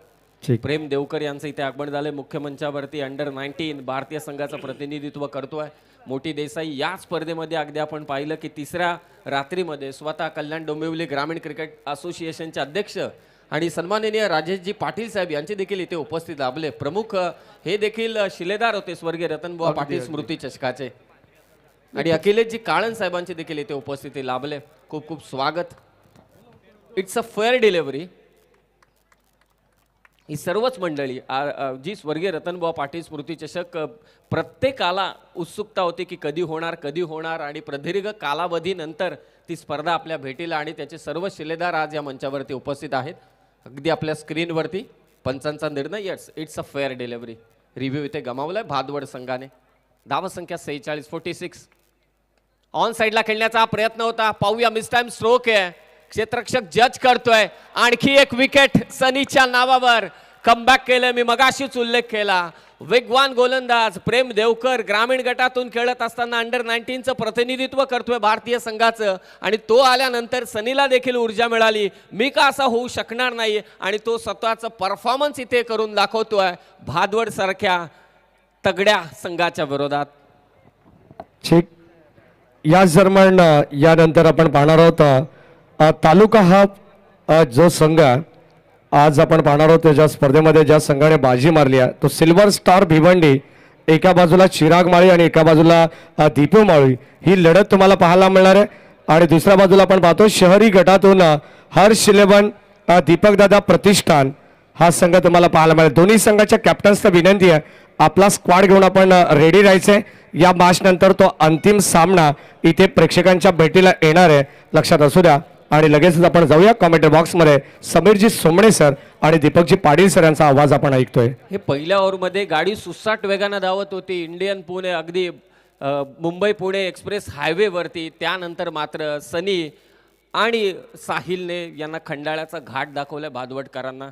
ठीक. प्रेम देवकर यांचं इथे आगमन झालंय मुख्य मंचावरती. अंडर-19 भारतीय संघाचं प्रतिनिधित्व करतोय. मोठी देसाई या स्पर्धेमध्ये अगदी आपण पाहिलं की तिसऱ्या रात्रीमध्ये स्वतः कल्याण डोंबिवली ग्रामीण क्रिकेट असोसिएशनचे अध्यक्ष आणि सन्माननीय राजेशजी पाटील साहेब यांचे देखील इथे उपस्थित लाभले. प्रमुख हे देखील शिलेदार होते स्वर्गीय रतनबुवा पाटील स्मृती चषकाचे. आणि अखिलेशजी काळन साहेबांचे देखील इथे उपस्थिती लाभले. खूप खूप स्वागत. It's a fair delivery. ही सर्वच मंडळी जी स्वर्गीय रतनबुवा पाटील स्मृती चषक प्रत्येकाला उत्सुकता होती की कधी होणार आणि प्रदीर्घ कालावधीनंतर ती स्पर्धा आपल्या भेटीला आणि त्याचे सर्व शिलेदार आज या मंचावरती उपस्थित आहेत. अगदी आपल्या स्क्रीनवरती पंचांचा निर्णय. It's a fair delivery. Review इथे गमावलाय भादवड संघाने. धावसंख्या 46 46. ऑन साईडला खेळण्याचा हा प्रयत्न होता. पाहूया मिस टाइम स्ट्रोक आहे. क्षेत्ररक्षक जज करतोय. आणखी एक विकेट सनीच्या नावावर. कमबॅक केलं. मी मगाशीच उल्लेख केला. वेगवान गोलंदाज प्रेम देवकर ग्रामीण गटातून खेळत असताना अंडर-19चं प्रतिनिधित्व करतोय भारतीय संघाचं. आणि तो आल्यानंतर सनीला देखील ऊर्जा मिळाली. मी का असा होऊ शकणार नाही आणि तो स्वतःचं परफॉर्मन्स इथे करून दाखवतोय भादवड सारख्या तगड्या संघाच्या विरोधात. ठीक. याच दरम्यान यानंतर आपण पाहणार आहोत तालुका हा जो संघ आज आपण पाहणार आहोत ज्या स्पर्धेमध्ये ज्या संघाने बाजी मारली आहे तो सिल्वर स्टार भिवंडी. एका बाजूला चिराग माळी आणि एका बाजूला दीपू माळी ही लढत तुम्हाला पाहायला मिळणार आहे. आणि दुसऱ्या बाजूला आपण पाहतो शहरी गटातून हर्ष 11 दीपकदादा प्रतिष्ठान हा संघ तुम्हाला पाहायला मिळेल. दोन्ही संघाच्या कॅप्टन्सला विनंती आहे आपला स्क्वॉड घेऊन आपण रेडी राहायचंय. या मॅच नंतर तो अंतिम सामना इथे प्रेक्षकांच्या भेटीला येणार आहे लक्षात असू द्या. आणि लगेचच आपण जाऊया कमेंट बॉक्समध्ये. समीरजी सोमणे सर आणि दीपकजी पाटील सर यांचा आवाज आपण ऐकतोय. हे पहिल्या ओव्हरमध्ये गाडी सुसाट वेगानं धावत होती. इंडियन पुणे अगदी मुंबई पुणे एक्सप्रेस हायवेवरती. त्यानंतर मात्र सनी आणि साहिलने यांना खंडाळ्याचा घाट दाखवला भादवडकरांना.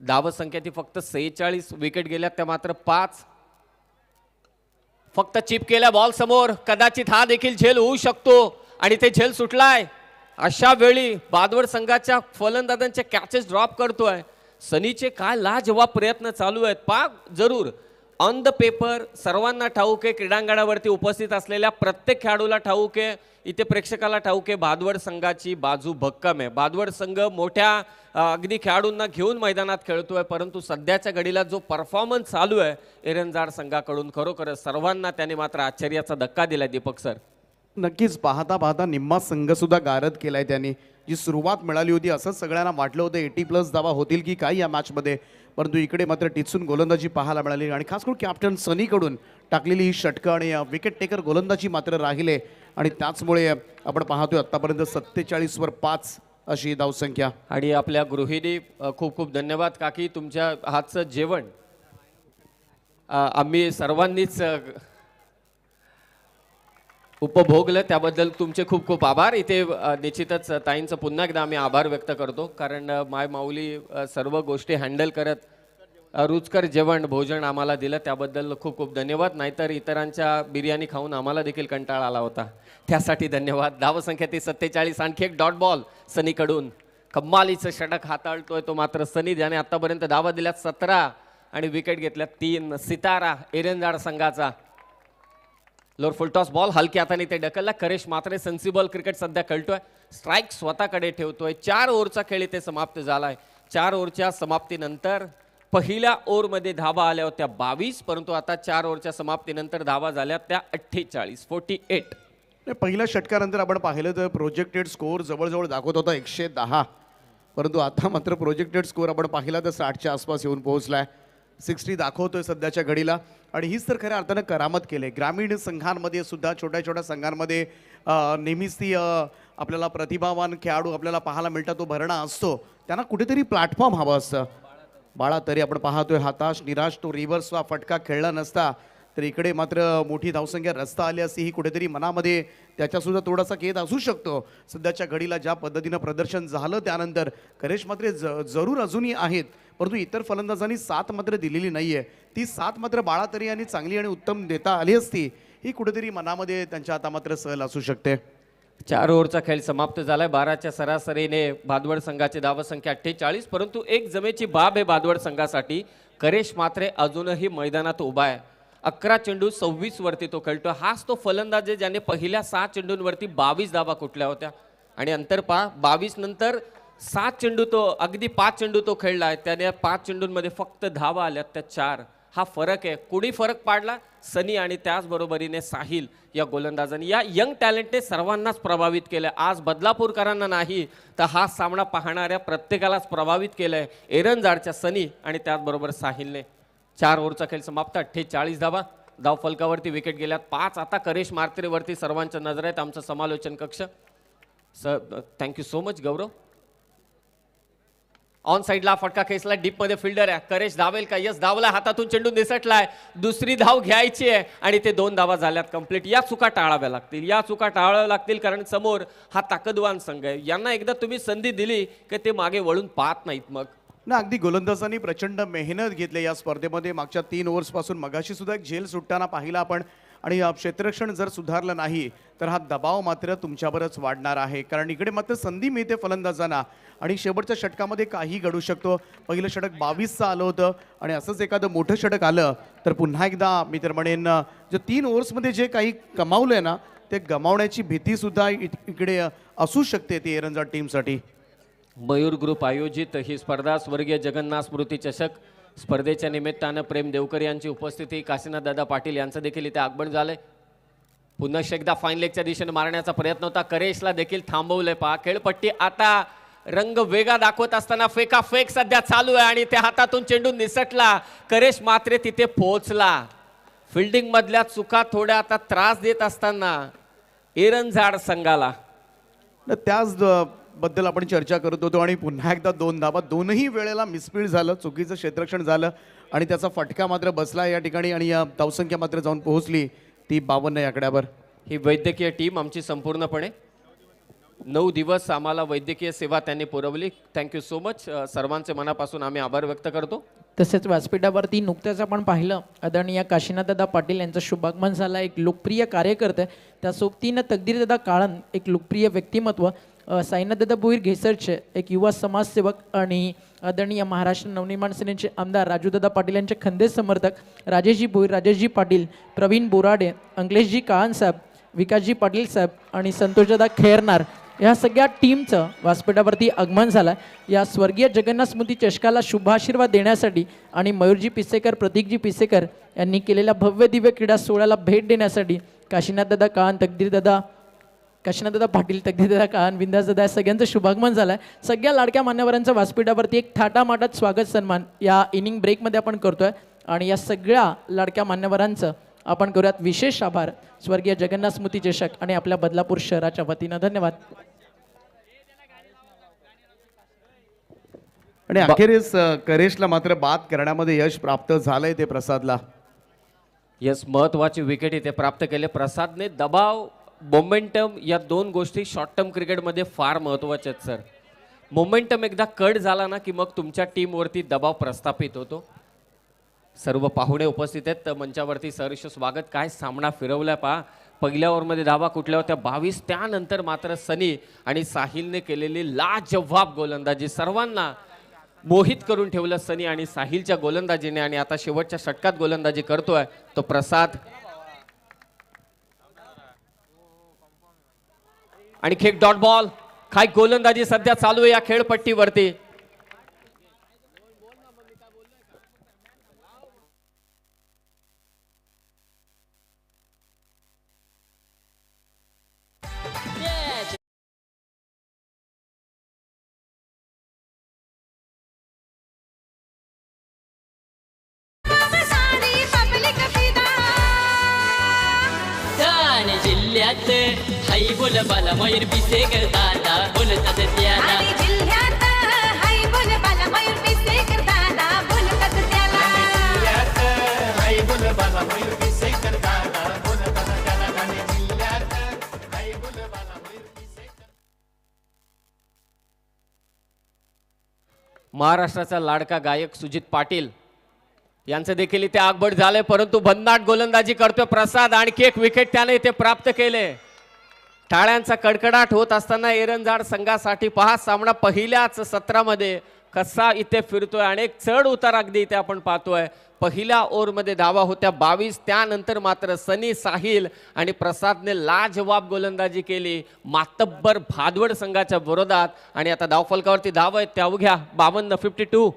धावसंख्या ती फक्त 46. विकेट गेल्या त्या मात्र 5. फक्त चिप केल्या बॉल समोर. कदाचित हा देखील झेल होऊ शकतो आणि ते झेल सुटलाय. अशा वेळी भादवड संघाच्या फलंदाजांचे कॅचेस ड्रॉप करतोय. सनीचे काय लाजवाब प्रयत्न चालू आहेत. पाक जरूर ऑन द पेपर सर्वांना ठाऊक आहे. क्रीडांगणावरती उपस्थित असलेल्या प्रत्येक खेळाडूला ठाऊक आहे. इथे प्रेक्षकाला ठाऊक आहे भादवड संघाची बाजू भक्कम आहे. भादवड संघ मोठ्या अगदी खेळाडूंना घेऊन मैदानात खेळतोय. परंतु सध्याच्या घडीला जो परफॉर्मन्स चालू आहे एरंजाड संघाकडून खरोखरच सर्वांना त्याने मात्र आश्चर्याचा धक्का दिलाय. दीपक सर नक्कीच पाहता पाहता निम्मा संघ सुद्धा गारद केलाय त्यांनी. जी सुरुवात मिळाली होती असंच सगळ्यांना वाटलं होतं 80+ धावा होतील की काय या मॅचमध्ये. परंतु इकडे मात्र टिचून गोलंदाजी पाहायला मिळाली आणि खास करून कॅप्टन सनीकडून टाकलेली ही षटकं आणि विकेट टेकर गोलंदाजी मात्र राहिले. आणि त्याचमुळे आपण पाहतोय आतापर्यंत 47वर 5 अशी धावसंख्या. आणि आपल्या गृहिणी खूप खूप धन्यवाद काकी. तुमच्या हातचं जेवण आम्ही सर्वांनीच उपभोगलं त्याबद्दल तुमचे खूप खूप आभार. इथे निश्चितच ताईंचं पुन्हा एकदा आम्ही आभार व्यक्त करतो कारण माय माऊली सर्व गोष्टी हँडल करत रुचकर जेवण भोजन आम्हाला दिलं त्याबद्दल खूप खूप धन्यवाद. नाहीतर इतरांच्या बिर्याणी खाऊन आम्हाला देखील कंटाळा आला होता त्यासाठी धन्यवाद. धावसंख्या ती 47. आणखी एक डॉट बॉल सनीकडून. कम्मालीचं षटक हाताळतोय तो मात्र सनी ज्याने आतापर्यंत धावा दिल्यात 17 आणि विकेट घेतल्यात 3. सितारा एरंजाड संघाचा. लोअर फुल टॉस बॉल हलक्या हाताने ते ढकलला. करेश मात्रे सेन्सिबल क्रिकेट सध्या खेळतोय. स्ट्राईक स्वतःकडे ठेवतोय. 4 ओव्हरचा खेळ इथे समाप्त झालाय. 4 ओव्हरच्या समाप्तीनंतर पहिल्या ओव्हरमध्ये धावा आल्या होत्या 22 परंतु आता 4 ओव्हरच्या समाप्तीनंतर धावा झाल्या त्या 48 48. पहिल्या षटकानंतर आपण पाहिलं तर प्रोजेक्टेड स्कोअर जवळजवळ दाखवत होता 110 परंतु आता मात्र प्रोजेक्टेड स्कोअर आपण पाहिला तर 60च्या आसपास येऊन पोहोचलाय. 60 दाखवतोय सध्याच्या घडीला. आणि हीच तर खऱ्या अर्थानं करामत केले. ग्रामीण संघांमध्ये सुद्धा छोट्या छोट्या संघांमध्ये नेहमीच ती आपल्याला प्रतिभावान खेळाडू आपल्याला पाहायला मिळतात. तो भरणा असतो. त्यांना कुठेतरी प्लॅटफॉर्म हवं असतं. बाळा तरी आपण पाहतोय हताश निराश तो रिव्हर्स फटका खेळला नसता तर इकडे मात्र मोठी धावसंख्या रस्ता आली असती. ही कुठेतरी मनामध्ये त्याच्यासुद्धा थोडासा खेद असू शकतो. सध्याच्या घडीला ज्या पद्धतीनं प्रदर्शन झालं त्यानंतर करेश मात्र जरूर अजूनही आहेत परंतु इतर फलंदाजांनी 7 मात्र दिलेली नाही आहे. ती 7 मात्र बाळा तरी यांनी चांगली आणि उत्तम देता आली असती. ही कुठेतरी मनामध्ये त्यांच्या आता मात्र सहल असू शकते. 4 ओव्हरचा खेळ समाप्त झालाय. 12च्या सरासरीने भादवड संघाची धावसंख्या 48, परंतु एक जमेची बाब आहे भादवड संघासाठी. करेश मात्रे अजूनही मैदानात उभा आहे. 11 चेंडू 26 वरती तो खेळतो. हाच तो फलंदाज आहे ज्याने पहिल्या 6 चेंडूंवरती 22 धावा कुठल्या होत्या आणि अंतर पहा 22 नंतर 7 चेंडू तो अगदी 5 चेंडू तो खेळला. त्याने 5 चेंडूंमध्ये फक्त धावा आल्यात त्या 4. हा फरक आहे. कुणी फरक पाडला? सनी आणि त्याचबरोबरीने साहिल या गोलंदाजांनी, या यंग टॅलेंटने सर्वांनाच प्रभावित केलं. आज बदलापूरकरांना नाही तर हा सामना पाहणाऱ्या प्रत्येकालाच प्रभावित केलंय. एरंजाडच्या सनी आणि त्याचबरोबर साहिलने. 4 ओव्हरचा खेळ समाप्त. 48 धावा. धाव फलकावरती विकेट गेल्यात 5. आता करेश मात्रेवरती सर्वांच्या नजर आहेत. आमचं समालोचन कक्ष sir, thank you so much Gaurav. On साईडला फटका खेचला. डीप मध्ये फिल्डर आहे. करेश धावेल का? यस धावला. हातातून चेंडू निसटलाय. दुसरी धाव घ्यायची आहे आणि ते 2 धावा झाल्यात कंप्लीट. या चुका टाळाव्या लागतील. या चुका टाळाव्या लागतील कारण समोर हा ताकदवान संघ आहे. यांना एकदा तुम्ही संधी दिली की ते मागे वळून पाहत नाहीत. मग ना अगदी गोलंदाजांनी प्रचंड मेहनत घेतली या स्पर्धेमध्ये. मागच्या 3 ओव्हर्सपासून मगाशी सुद्धा एक झेल सुटताना पाहिला आपण. आणि क्षेत्ररक्षण जर सुधारलं नाही तर हा दबाव मात्र तुमच्यावरच वाढणार आहे. कारण इकडे मात्र संधी मिळते फलंदाजांना आणि शेवटच्या षटकामध्ये काही घडू शकतो. पहिलं षटक 22चं आलं होतं आणि असंच एखादं मोठं षटक आलं तर पुन्हा एकदा मी तर म्हणेन जे 3 ओव्हर्समध्ये जे काही कमावलं आहे ना ते गमावण्याची भीतीसुद्धा इकडे असू शकते ती एरंजाड टीमसाठी. मयूर ग्रुप आयोजित ही स्पर्धा स्वर्गीय जगन्नाथ स्मृती चषक स्पर्धेच्या निमित्तानं प्रेम देवकर यांची उपस्थिती, काशीनाथ दादा पाटील यांचं देखील इथे आगमन झालंय. पुन्हा एकदा फाईन लेगच्या दिशेने मारण्याचा प्रयत्न होता. करेशला देखील थांबवलंय. पहा खेळपट्टी आता रंग वेगळा दाखवत असताना फेकाफेक सध्या चालू आहे आणि त्या हातातून चेंडू निसटला. करेश मात्र तिथे पोहोचला. फिल्डिंग मधल्या चुका थोड्या आता त्रास देत असताना एरंजाड संघाला त्याच बद्दल आपण चर्चा करत होतो आणि पुन्हा एकदा 2 धावा. दोनही वेळेला मिसफील्ड झालं, चुकीचं क्षेत्ररक्षण झालं आणि त्याचा फटका मात्र बसला या ठिकाणी आणि या धावसंख्या मात्र जाऊन पोहोचली ती 52 या आकड्यावर. ही वैद्यकीय टीम आमची संपूर्णपणे 9 दिवस आम्हाला वैद्यकीय सेवा त्यांनी पुरवली. Thank you so much. सर्वांचे मनापासून आम्ही आभार व्यक्त करतो. तसेच व्यासपीठावरती नुकत्याच आपण पाहिलं आदरणीय काशीनाथदादा पाटील यांचं शुभागमन झालं. एक लोकप्रिय कार्यकर्ते, त्या सोबतीनं तकदीरदादा काळन एक लोकप्रिय व्यक्तिमत्व, साईनाथदादा भोईर घेसरचे एक युवा समाजसेवक आणि आदरणीय महाराष्ट्र नवनिर्माण सेनेचे आमदार राजूदादा पाटील यांचे खंदे समर्थक राजेशजी भोईर, राजेशजी पाटील, प्रवीण बोराडे, अंकलेशजी काळन साहेब, विकासजी पाटील साहेब आणि संतोषदादा खेरनार या सगळ्या टीमचं व्यासपीठावरती आगमन झालं. या स्वर्गीय जगन्नाथ स्मृती चषकाला शुभाशीर्वाद देण्यासाठी आणि मयूरजी पिसेकर, प्रतीकजी पिसेकर यांनी केलेल्या भव्य दिव्य क्रीडा सोहळ्याला भेट देण्यासाठी काशीनाथदादा काळन, काशीनाथदादा पाटील, तकदीरदादा काळन, विंदासदादा या सगळ्यांचं शुभागमन झालं आहे. सगळ्या लाडक्या मान्यवरांचं व्यासपीठावरती एक थाटामाटात स्वागत सन्मान या इनिंग ब्रेकमध्ये आपण करतोय आणि या सगळ्या लाडक्या मान्यवरांचं आपण करूयात विशेष आभार. स्वर्गीय जगन्नाथ स्मृती चषक आणि आपल्या बदलापूर शहराच्या वतीनं धन्यवाद. आणि अखेरीस करेशला मात्र बाद करण्यामध्ये यश प्राप्त झालंय ते प्रसादला. यस, महत्वाची विकेट इथे प्राप्त केले प्रसादने. दबाव, मोमेंटम या 2 गोष्टी शॉर्ट टर्म क्रिकेटमध्ये फार महत्त्वाच्या आहेत सर. मोमेंटम एकदा कट झाला ना की मग तुमच्या टीमवरती दबाव प्रस्थापित होतो. सर्व पाहुणे उपस्थित आहेत तर मंचावरती सहर्ष स्वागत. काय सामना फिरवलाय पहा. पहिल्या ओव्हरमध्ये धावा कुठल्या होत्या 22. त्यानंतर मात्र सनी आणि साहिलने केलेली लाजवाब गोलंदाजी सर्वांना मोहित करून ठेवलं सनी आणि साहिलच्या गोलंदाजीने. आणि आता शेवटच्या षटकात गोलंदाजी करतोय तो प्रसाद. आणि खेक डॉट बॉल. काय गोलंदाजी सध्या चालू आहे या खेळपट्टीवरती. सारी पब्लिक फिदा ठाणे जिल्ह्यात हाई बोल बाला मयूर पिसेकर दादा बोलतात त्याला. आणि जिल्ह्यात हाय बोल बाला मयूर पिसेकर दादा बोलतात त्याला. महाराष्ट्राचा लाडका गायक सुजित पाटील यांचं देखील इथे आगबड झालंय, परंतु भन्नाट गोलंदाजी करतोय प्रसाद. आणखी एक विकेट त्याने इथे प्राप्त केले. टाळ्यांचा कडकडाट होत असताना एरंजाड संघासाठी पहा सामना पहिल्याच सत्रामध्ये कसा इथे फिरतोय. अनेक चढ उतार अगदी इथे आपण पाहतोय. पहिल्या ओव्हरमध्ये धावा होत्या 22. त्यानंतर मात्र सनी, साहिल आणि प्रसादने लाजवाब गोलंदाजी केली मातब्बर भादवड संघाच्या विरोधात. आणि आता धावफलकावरती धाव आहेत त्या अवघ्या 52.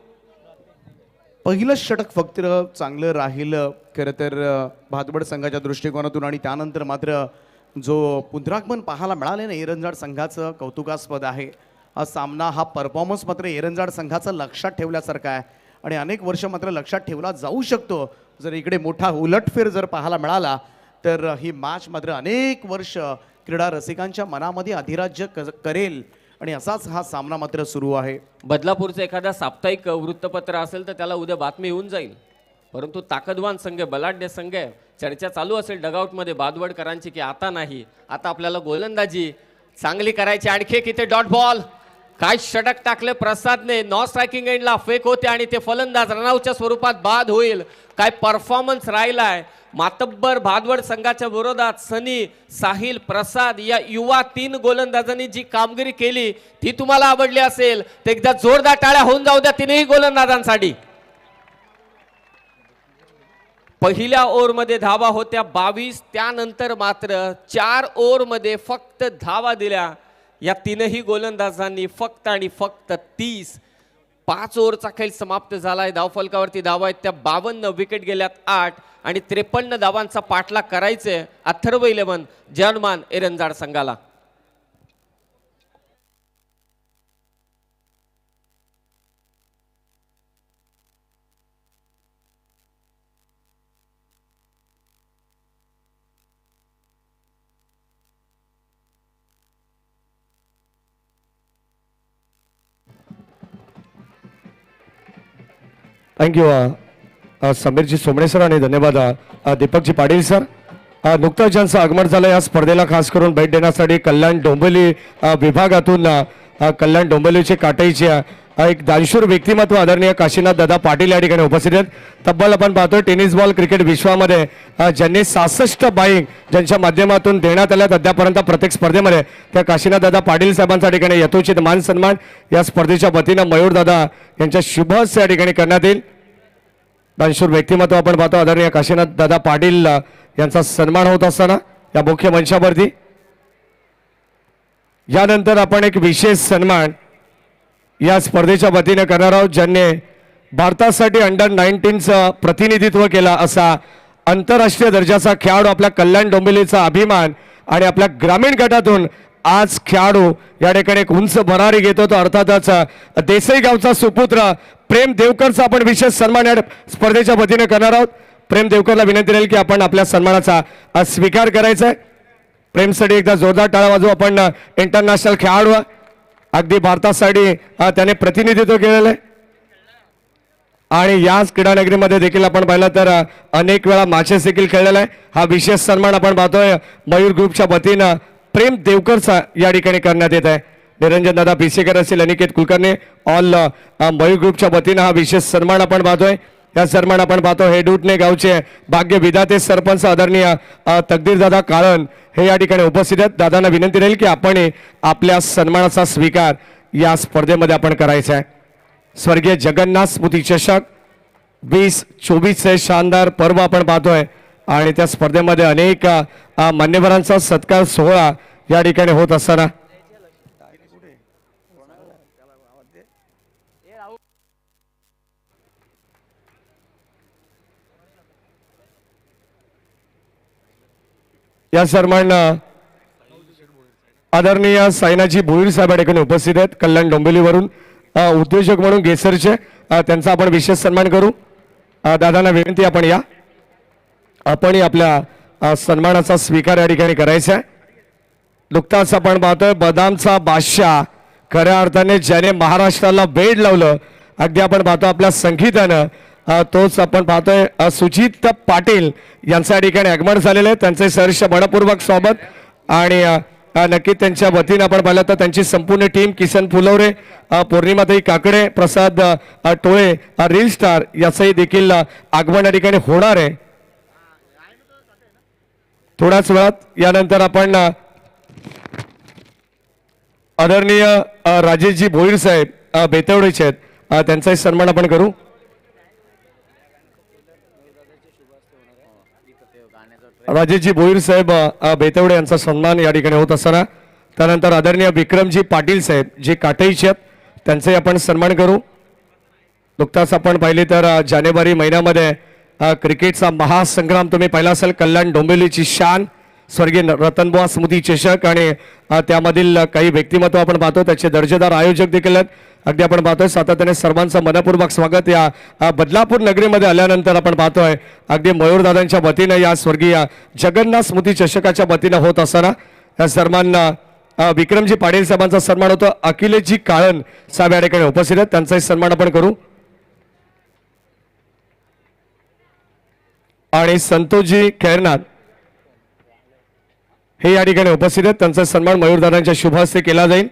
पहिलं षटक फक्त चांगलं राहिलं खरं तर भातबड संघाच्या दृष्टिकोनातून. आणि त्यानंतर मात्र जो पुनरागमन पाहायला मिळाले ना एरंजाड संघाचं कौतुकास्पद आहे. हा सामना, हा परफॉर्मन्स मात्र एरंजाड संघाचं लक्षात ठेवल्यासारखा आहे आणि अनेक वर्ष मात्र लक्षात ठेवला जाऊ शकतो. जर इकडे मोठा उलटफेर जर पाहायला मिळाला तर ही मॅच मात्र अनेक वर्ष क्रीडा रसिकांच्या मनामध्ये अधिराज्य करेल. आणि असाच हा सामना मात्र सुरू आहे. बदलापूरचं एखादा साप्ताहिक वृत्तपत्र असेल तर त्याला उद्या बातमी येऊन जाईल. परंतु ताकदवान संघ, बलाढ्य संघ, चर्चा चालू असेल डगआउटमध्ये बादवडकरांची की आता नाही, आता आपल्याला गोलंदाजी चांगली करायची. आणखी एक इथे डॉट बॉल. काय षटक टाकले प्रसादने. नॉन स्ट्रायकिंग एंडला फेक होते आणि ते फलंदाज रनआउटच्या स्वरूपात बाद होईल. काय परफॉर्मन्स राहिलाय मातब्बर भादवड संघाच्या विरोधात. सनी, साहिल, प्रसाद या युवा 3 गोलंदाजांनी जी कामगिरी केली ती तुम्हाला आवडली असेल तर एकदा जोरदार टाळ्या होऊन जाऊ द्या तिन्ही गोलंदाजांसाठी. पहिल्या ओव्हरमध्ये धावा होत्या 22. त्यानंतर मात्र 4 ओव्हरमध्ये फक्त धावा दिल्या या तीनही गोलंदाजांनी फक्त आणि फक्त 30. 5 ओव्हरचा खेळ समाप्त झालाय. धावफलकावरती धावा आहेत त्या 52. विकेट गेल्यात 8 आणि 53 धावांचा पाठलाग करायचे अथर्व 11 जर्मन एरंजाड संघाला. थँक्यू समीरजी सोमणे सर आणि धन्यवाद दीपकजी पाटील सर. नुकतंच ज्यांचं आगमन झालं या स्पर्धेला खास करून भेट देण्यासाठी कल्याण डोंबिवली विभागातून कल्याण डोंबिवलीचे काटाईचे एक दानशूर व्यक्तिमत्व आदरणीय काशीनाथ दादा पाटील या ठिकाणी उपस्थित आहेत. तब्बल आपण पाहतोय टेनिस बॉल क्रिकेट विश्वामध्ये ज्यांनी 66 बाईंग ज्यांच्या माध्यमातून देण्यात आल्यात अद्यापर्यंत प्रत्येक स्पर्धेमध्ये त्या काशीनाथ दादा पाटील साहेबांच्या ठिकाणी यथोचित मान सन्मान या स्पर्धेच्या वतीनं मयूर दादा यांच्या शुभ हस्ते या ठिकाणी करण्यात येईल. दानशूर व्यक्तिमत्व आपण पाहतो आदरणीय काशीनाथ दादा पाटील यांचा सन्मान होत असताना या मुख्य मंचावरती. यानंतर आपण एक विशेष सन्मान या स्पर्धेच्या वतीने करणार आहोत. ज्यांनी भारतासाठी अंडर 19चं प्रतिनिधित्व केला असा आंतरराष्ट्रीय दर्जाचा खेळाडू, आपल्या कल्याण डोंबिवलीचा अभिमान आणि आपल्या ग्रामीण गटातून आज खेळाडू या ठिकाणी एक उंच भरारी घेतो तो अर्थातच देसाई गावचा सुपुत्र प्रेम देवकरचा आपण विशेष सन्मान या स्पर्धेच्या वतीने करणार आहोत. प्रेम देवकरला विनंती राहील की आपण आपल्या सन्मानाचा स्वीकार करायचा आहे. प्रेमसाठी एकदा जोरदार टाळ्या वाजवू. आपण इंटरनॅशनल खेळाडू, अगदी भारतासाठी त्याने प्रतिनिधित्व केलेलं आहे आणि याच क्रीडानगरीमध्ये देखील आपण पाहिलं तर अनेक वेळा मॅचेस देखील खेळलेला आहे. हा विशेष सन्मान आपण पाहतोय मयूर ग्रुपच्या वतीनं प्रेम देवकरचा या ठिकाणी करण्यात येत आहे. निरंजन दादा पिसेकर असेल, अनिकेत कुलकर्णी, ऑल मयूर ग्रुपच्या वतीनं हा विशेष सन्मान आपण पाहतोय. या सन्मान आपण पाहतो हेडूटणे गावचे भाग्य विधाते सरपंच आदरणीय तकदीर दादा काळन हे या ठिकाणी उपस्थित आहेत. दादांना विनंती राहील की आपण आपल्या सन्मानाचा स्वीकार या स्पर्धेमध्ये आपण करायचा आहे. स्वर्गीय जगन्नाथ स्मृती चषक 2024 शानदार पर्व आपण पाहतोय आणि त्या स्पर्धेमध्ये अनेक मान्यवरांचा सत्कार सोहळा या ठिकाणी होत असताना या सन्मान आदरणीय सायनाजी भोईर साहेब या ठिकाणी उपस्थित आहेत. कल्याण डोंबिवलीवरून उद्योजक म्हणून गेसरचे त्यांचा आपण विशेष सन्मान करू. दादांना विनंती आपण या आपण आपल्या सन्मानाचा स्वीकार या ठिकाणी करायचा आहे. नुकताच आपण पाहतोय बदामचा बादशाह खऱ्या अर्थाने ज्याने महाराष्ट्राला वेड लावलं अगदी आपण पाहतो आपल्या संगीतानं तोच आपण पाहतोय सुजित पाटील यांच्या ठिकाणी आगमन झालेलं आहे. त्यांचे सहर्ष मनपूर्वक स्वागत आणि नक्की त्यांच्या वतीनं आपण पाहिलं तर त्यांची संपूर्ण टीम किसन फुलवरे, पौर्णिमाताई काकडे, प्रसाद टोळे, रील स्टार याचंही देखील आगमन या ठिकाणी होणार आहे थोड्याच वेळात. यानंतर आपण आदरणीय राजेशजी भोईर साहेब बेतवडेचे आहेत, त्यांचाही सन्मान आपण करू. राजेशजी भोईर साहेब बेतवडे यांचा सन्मान या ठिकाणी होत असताना त्यानंतर आदरणीय विक्रमजी पाटील साहेब जे काटईचे आहेत त्यांचाही आपण सन्मान करू. नुकताच आपण पाहिले तर जानेवारी महिन्यामध्ये क्रिकेटचा महासंग्राम तुम्ही पाहिला असेल. कल्याण डोंबिवलीची शान स्वर्गीय रतनबुवा स्मृती चषक आणि त्यामधील काही व्यक्तिमत्व आपण पाहतो, त्याचे दर्जेदार आयोजक देखील आहेत. अगदी आपण पाहतोय सातत्याने सर्वांचं मनपूर्वक स्वागत या बदलापूर नगरीमध्ये आल्यानंतर आपण पाहतोय अगदी मयूरदादांच्या वतीनं या स्वर्गीय जगन्नाथ स्मृती चषकाच्या वतीनं होत असताना या सर्वांना विक्रमजी पाटील साहेबांचा सन्मान होतो. अखिलेशजी काळन साहेब या ठिकाणी उपस्थित आहेत, त्यांचाही सन्मान आपण करू. आणि संतोषजी खैरनाथ हे या ठिकाणी उपस्थित आहेत, त्यांचा सन्मान मयूरदादांच्या शुभ हस्ते केला जाईल.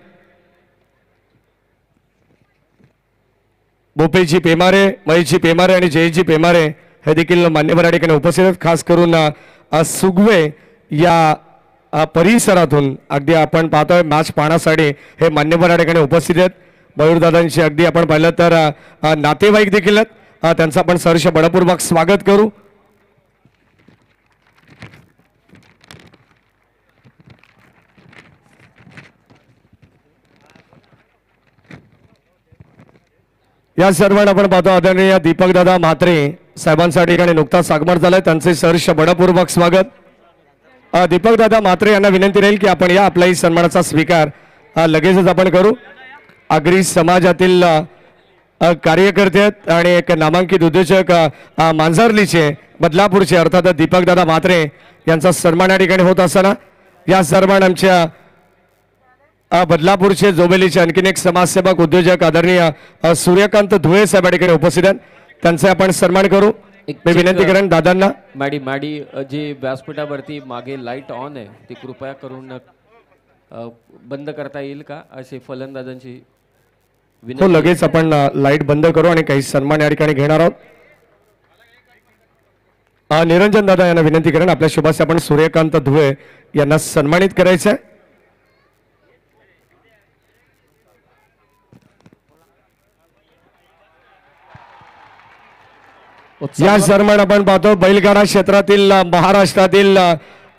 भूपेशजी पेमारे, महेशजी पेमारे आणि जयजी पेमारे हे देखील मान्यवर या ठिकाणी उपस्थित आहेत. खास करून सुगवे या परिसरातून अगदी आपण पाहतोय मॅच पाहण्यासाठी हे मान्यवर या ठिकाणी उपस्थित आहेत. मयूरदादांची अगदी आपण पाहिलं तर नातेवाईक देखील आहेत, त्यांचं आपण सहर्ष बळपूर्वक स्वागत करू. या सर्वांना आपण पाहतो आदरणीय दीपक दादा म्हात्रे साहेबांच्या ठिकाणी नुकताच आगमन झालंय, त्यांचे सहर्ष बळपूर्वक स्वागत. दीपक दादा म्हात्रे यांना विनंती राहील की आपण या आपल्याही सन्मानाचा स्वीकार लगेचच आपण करू. आगरी समाजातील कार्यकर्ते आहेत आणि एक नामांकित उद्योजक मांजरलीचे बदलापूरचे अर्थात दीपक दादा म्हात्रे यांचा सन्मान या ठिकाणी होत असताना या सन्मान आमच्या बदलापूरचे जोबेलीचे आणखीन एक समाजसेवक उद्योजक आदरणीय सूर्यकांत धुळे साहेब या ठिकाणी उपस्थित आहेत, त्यांचा आपण सन्मान करू. मी विनंती करेन दादांना माडी जी व्यासपीठावरती मागे लाईट ऑन आहे ती कृपया करून बंद करता येईल का अशी फलंदाजांची हो, विनंती. लगेच आपण लाईट बंद करू आणि काही सन्मान या ठिकाणी घेणार आहोत. निरंजन दादा यांना विनंती करेन आपल्या शुभास आपण सूर्यकांत धुळे यांना सन्मानित करायचं आहे. या सन्मान आपण पाहतो बैलगाडा क्षेत्रातील महाराष्ट्रातील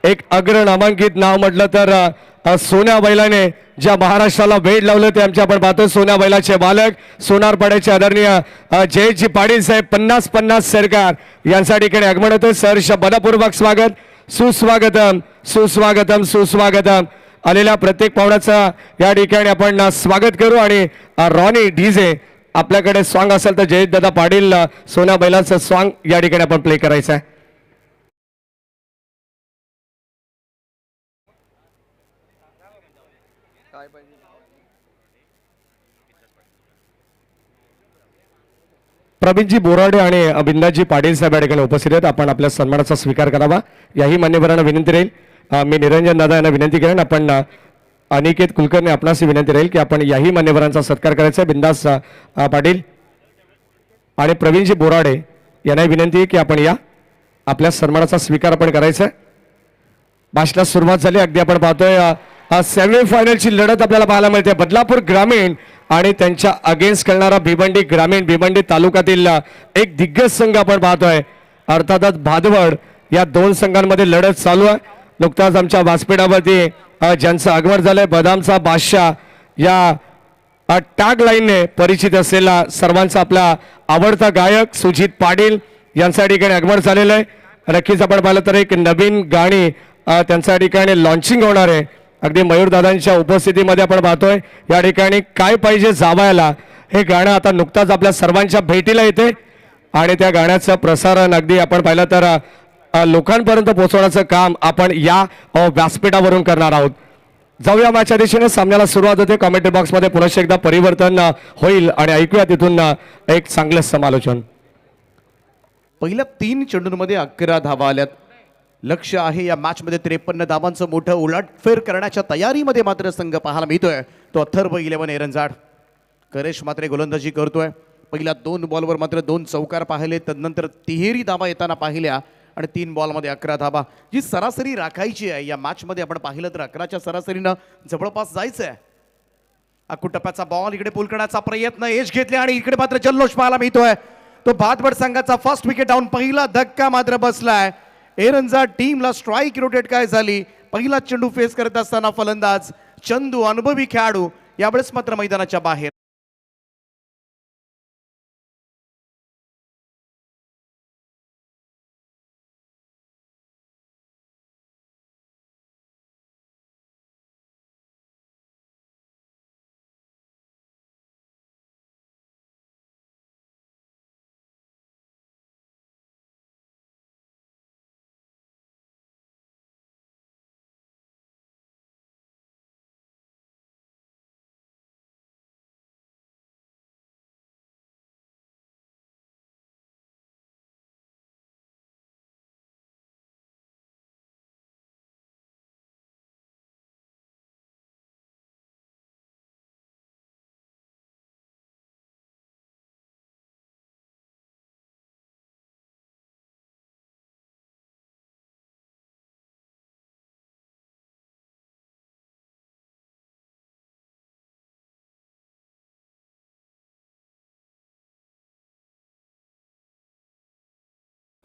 एक अग्र नामांकित नाव म्हटलं तर सोन्या बैलाने ज्या महाराष्ट्राला वेळ लावलं ते आमच्या आपण पाहतो सोन्या बैलाचे मालक सोनारपाड्याचे आदरणीय जयजी पाटील साहेब 50-50 सरकार यांच्या ठिकाणी आगमन होतं. सहर्ष मनपूर्वक स्वागत, सुस्वागतम सुस्वागतम सुस्वागतम. आलेल्या प्रत्येक पाहुण्याचं या ठिकाणी आपण स्वागत करू. आणि रॉनी डीजे आपल्याकडे सॉन्ग असेल तर जयेश दादा पाटील सोन्या बैलाचं सॉन्ग या ठिकाणी आपण प्ले करायचं आहे. प्रवीणजी बोराडे आणि बिंदाजी पाटील साहेब या ठिकाणी उपस्थित आहेत, आपण आपल्या सन्मानाचा स्वीकार करावा याही मान्यवरांना विनंती राहील. मी निरंजन दादा यांना विनंती करेन आपण अनिकेत कुलकर्णी आपणास विनंती राहील की आपण याही मान्यवरांचा सत्कार करायचा आहे. बिंदास पाटील आणि प्रवीणजी बोराडे यांनाही विनंती आहे की आपण या आपल्या सन्मानाचा स्वीकार आपण करायचा आहे. भाषणास सुरुवात झाली. अगदी आपण पाहतोय सेमीफायनलची लढत आपल्याला पाहायला मिळते. बदलापूर ग्रामीण आणि त्यांच्या अगेन्स्ट करणारा भिवंडी ग्रामीण भिवंडी तालुक्यातील एक दिग्गज संघ आपण पाहतोय अर्थातच भादवड. या दोन संघांमध्ये लढत चालू आहे. नुकताच आमच्या व्यासपीठावरती ज्यांचं आगमन झालंय बदामचा बादशाह या टॅग लाईनने परिचित असलेला सर्वांचा आपला आवडता गायक सुजित पाटील यांच्या ठिकाणी आगमन झालेलं आहे. नक्कीच आपण पाहिलं तर एक नवीन गाणी त्यांच्या ठिकाणी लॉन्चिंग होणार आहे. अगदी मयूरदादांच्या उपस्थितीमध्ये आपण पाहतोय या ठिकाणी काय पाहिजे जावायला हे गाणं आता नुकताच आपल्या सर्वांच्या भेटीला येते आणि त्या गाण्याचं प्रसारण अगदी आपण पाहिलं तर लोकांपर्यंत पोहोचवण्याचं काम आपण या व्यासपीठावरून करणार आहोत. जाऊया मॅचच्या दिशेने. सामन्याला सुरुवात होते. कॉमेंट्री बॉक्समध्ये पुन्हा एकदा परिवर्तन होईल आणि ऐकूया तिथून एक चांगलं समालोचन. पहिल्या 3 चेंडूंमध्ये 11 धावा आल्यात. लक्ष आहे या मॅचमध्ये 53 धावांचं मोठं उलटफेर करण्याच्या तयारीमध्ये मात्र संघ पाहायला मिळतोय तो अथर्व 11 एरंजाड. करेश मात्र गोलंदाजी करतोय. पहिल्या 2 बॉलवर मात्र 2 चौकार पाहिले, तदनंतर तिहेरी धावा येताना पाहिल्या आणि 3 बॉलमध्ये 11 धावा. जी सरासरी राखायची आहे या मॅचमध्ये आपण पाहिलं तर 11च्या सरासरीनं जवळपास जायचं आहे. टप्प्याचा बॉल इकडे पूल करण्याचा प्रयत्न एज घेतले आणि इकडे मात्र जल्लोष पाहायला मिळतोय. तो भातबड संघाचा फर्स्ट विकेट डाऊन. पहिला धक्का मात्र बसलाय. एरंजा टीमला स्ट्राईक रोटेट काय झाली. पहिला चेंडू फेस करत असताना फलंदाज चंदू अनुभवी खेळाडू यावेळेस मात्र मैदानाच्या बाहेर.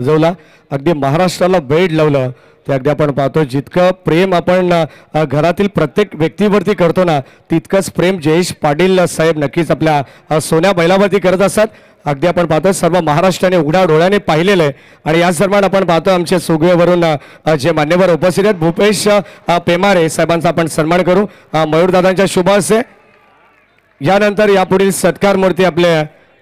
जवला अगदी महाराष्ट्राला वेड लावलं ते अगदी आपण पाहतो. जितकं प्रेम आपण घरातील प्रत्येक व्यक्तीवरती करतो ना तितकंच प्रेम जयेश पाटील साहेब नक्कीच आपल्या सोन्या बैलावरती करत असतात. अगदी आपण पाहतो सर्व महाराष्ट्राने उघड्या डोळ्याने पाहिलेलं आहे. आणि याच दरम्यान आपण पाहतो आमच्या सुगवेवरून जे मान्यवर उपस्थित आहेत भूपेश पेमारे साहेबांचा आपण सन्मान करू. मयूरदादांच्या शुभ हस्ते यानंतर यापुढील सत्कार मूर्ती आपले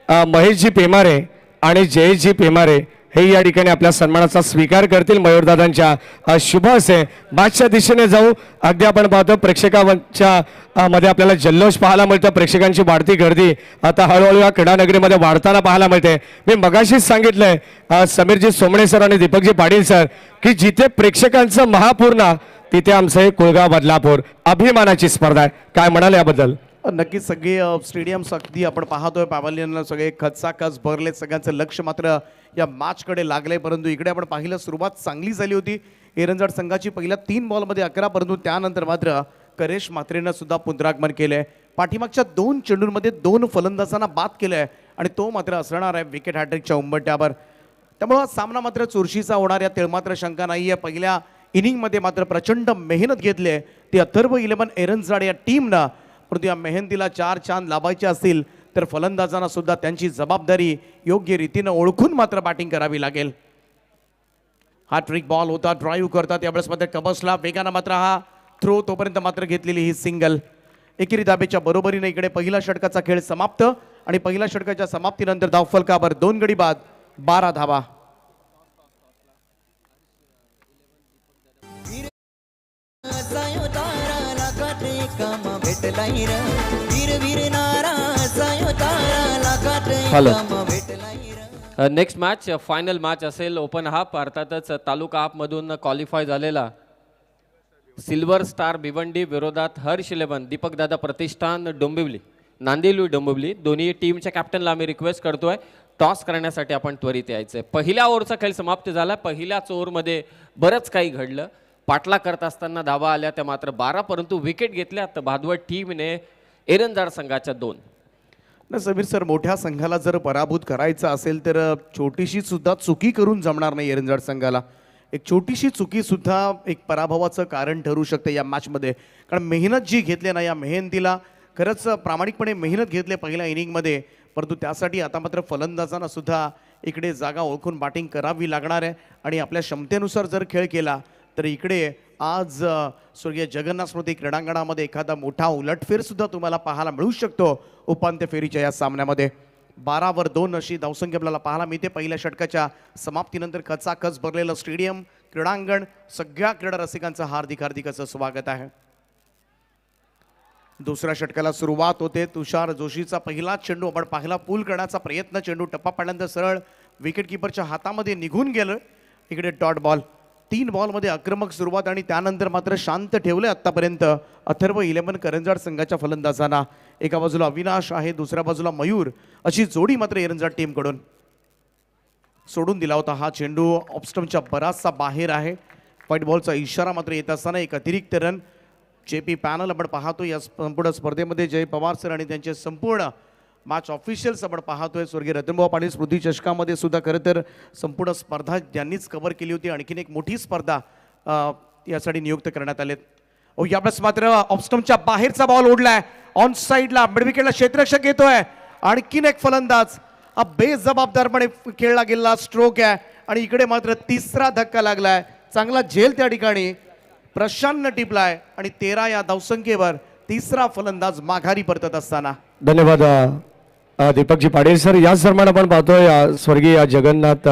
महेशजी पेमारे आणि जयेशजी पेमारे हे या ठिकाणी आपल्या सन्मानाचा स्वीकार करतील. मयूरदादांच्या शुभ हस्ते बादच्या दिशेने जाऊ. अगदी आपण पाहतो प्रेक्षकांच्या मध्ये आपल्याला जल्लोष पाहायला मिळतं. प्रेक्षकांची वाढती गर्दी आता हळूहळू या क्रीडानगरीमध्ये वाढताना पाहायला मिळते. मी मगाशीच सांगितलंय समीरजी सोमणे सर आणि दीपकजी पाटील सर की जिथे प्रेक्षकांचं महापूर ना तिथे आमचं हे कुळगाव बदलापूर अभिमानाची स्पर्धा आहे. काय म्हणाल याबद्दल? नक्कीच सगळे स्टेडियम अगदी आपण पाहतोय पॅव्हलियनला सगळे खचाखच भरले. सगळ्यांचं लक्ष मात्र या मॅचकडे लागले. परंतु इकडे आपण पाहिलं सुरुवात चांगली झाली होती एरंजाड संघाची. पहिल्या 3 बॉलमध्ये 11 परंतु त्यानंतर मात्र करेश मात्रेनं सुद्धा पुनरागमन केलंय. पाठीमागच्या 2 चेंडूंमध्ये 2 फलंदाजांना बाद केलंय आणि तो मात्र असणार आहे विकेट हॅट्रिकच्या उंबरठ्यावर. त्यामुळं सामना मात्र चुरशीचा होणार या तेळ मात्र शंका नाही आहे. पहिल्या इनिंगमध्ये मात्र प्रचंड मेहनत घेतली आहे ती अथर्व 11 एरंजाड या टीमनं. परंतु या मेहनतीला 4 चांद लाभायचे असतील तर फलंदाजांना सुद्धा त्यांची जबाबदारी योग्य रीतीनं ओळखून मात्र बॅटिंग करावी लागेल. हा ट्रिक बॉल होता. ड्राईव्ह करतात यावेळेस मात्र कबसला वेगानं मात्र हा थ्रो तोपर्यंत मात्र घेतलेली ही सिंगल. एकेरी धाबेच्या बरोबरीने इकडे पहिला षटकाचा खेळ समाप्त आणि पहिल्या षटकाच्या समाप्तीनंतर धावफलकावर 2 गडी बाद 12 धावा. नेक्स्ट मॅच फायनल मॅच असेल ओपन हाफ. अर्थातच तालुका हाफमधून क्वालिफाय झालेला सिल्वर स्टार भिवंडी विरोधात हर्ष 11 दीपकदादा प्रतिष्ठान डोंबिवली नांदिवली डोंबिवली. दोन्ही टीमच्या कॅप्टनला आम्ही रिक्वेस्ट करतोय टॉस करण्यासाठी आपण त्वरित यायचंय. पहिल्या ओव्हरचा खेळ समाप्त झाला. पहिल्याच ओव्हरमध्ये बरंच काही घडलं. पाटला करत असताना धावा आल्या त्या मात्र 12 परंतु विकेट घेतल्या तर भादवड टीमने एरंजाड संघाच्या 2. ना समीर सर मोठ्या संघाला जर पराभूत करायचं असेल तर छोटीशी सुद्धा चुकी करून जमणार नाही एरंजाड संघाला. एक छोटीशी चुकी सुद्धा एक पराभवाचं कारण ठरू शकते या मॅचमध्ये. कारण मेहनत जी घेतली ना या मेहनतीला खरंच प्रामाणिकपणे मेहनत घेतली पहिल्या इनिंगमध्ये. परंतु त्यासाठी आता मात्र फलंदाजांना सुद्धा इकडे जागा ओळखून बॅटिंग करावी लागणार आहे आणि आपल्या क्षमतेनुसार जर खेळ केला तर इकडे आज स्वर्गीय जगन्नाथ स्मृती क्रीडांगणामध्ये एखादा मोठा उलटफेर सुद्धा तुम्हाला पाहायला मिळू शकतो उपांत्य फेरीच्या या सामन्यामध्ये. 12 वर 2 अशी धावसंख्या आपल्याला पाहायला मिळते. पहिल्या षटकाच्या समाप्तीनंतर खचाखच भरलेलं स्टेडियम क्रीडांगण सगळ्या क्रीडा रसिकांचं हार्दिक हार्दिक असं स्वागत आहे. दुसऱ्या षटकाला सुरुवात होते. तुषार जोशीचा पहिला चेंडू आपण पाहिला. पूल करण्याचा प्रयत्न. चेंडू टप्पा पाडल्यानंतर सरळ विकेट किपरच्या हातामध्ये निघून गेलं. इकडे डॉट बॉल. 3 बॉलमध्ये आक्रमक सुरुवात आणि त्यानंतर मात्र शांत ठेवले आतापर्यंत अथर्व 11 करंजाड संघाच्या फलंदाजांना. एका बाजूला अविनाश आहे दुसऱ्या बाजूला मयूर अशी जोडी मात्र एरंजाड टीमकडून सोडून दिला होता. हा चेंडू ऑफस्टम्पच्या बराचसा बाहेर आहे. व्हाईट बॉलचा इशारा मात्र येत असताना एक अतिरिक्त रन जे पी पॅनल आपण पाहतो या संपूर्ण स्पर्धेमध्ये जय पवार सर आणि त्यांचे संपूर्ण मॅच ऑफिशियल्स आपण पाहतोय. स्वर्गीय रतनभाऊ पाटील स्मृती चषकामध्ये सुद्धा खरं तर संपूर्ण स्पर्धा ज्यांनीच कव्हर केली होती. आणखीन एक मोठी स्पर्धा यासाठी नियुक्त करण्यात आलेत. यावेळेस मात्र ऑफस्टम्पच्या बाहेरचा बॉल ओढलाय ऑन साईडला, मिडविकेटला क्षेत्ररक्षक येतोय. आणखीन एक फलंदाज बेजबाबदारपणे खेळला गेलेला स्ट्रोक आहे आणि इकडे मात्र तिसरा धक्का लागलाय. चांगला झेल त्या ठिकाणी प्रशांतनं टिपलाय आणि 13 या धावसंख्येवर तिसरा फलंदाज माघारी परतत असताना. धन्यवाद दीपकजी पाटील सर. याच दरम्यान आपण पाहतोय स्वर्गीय जगन्नाथ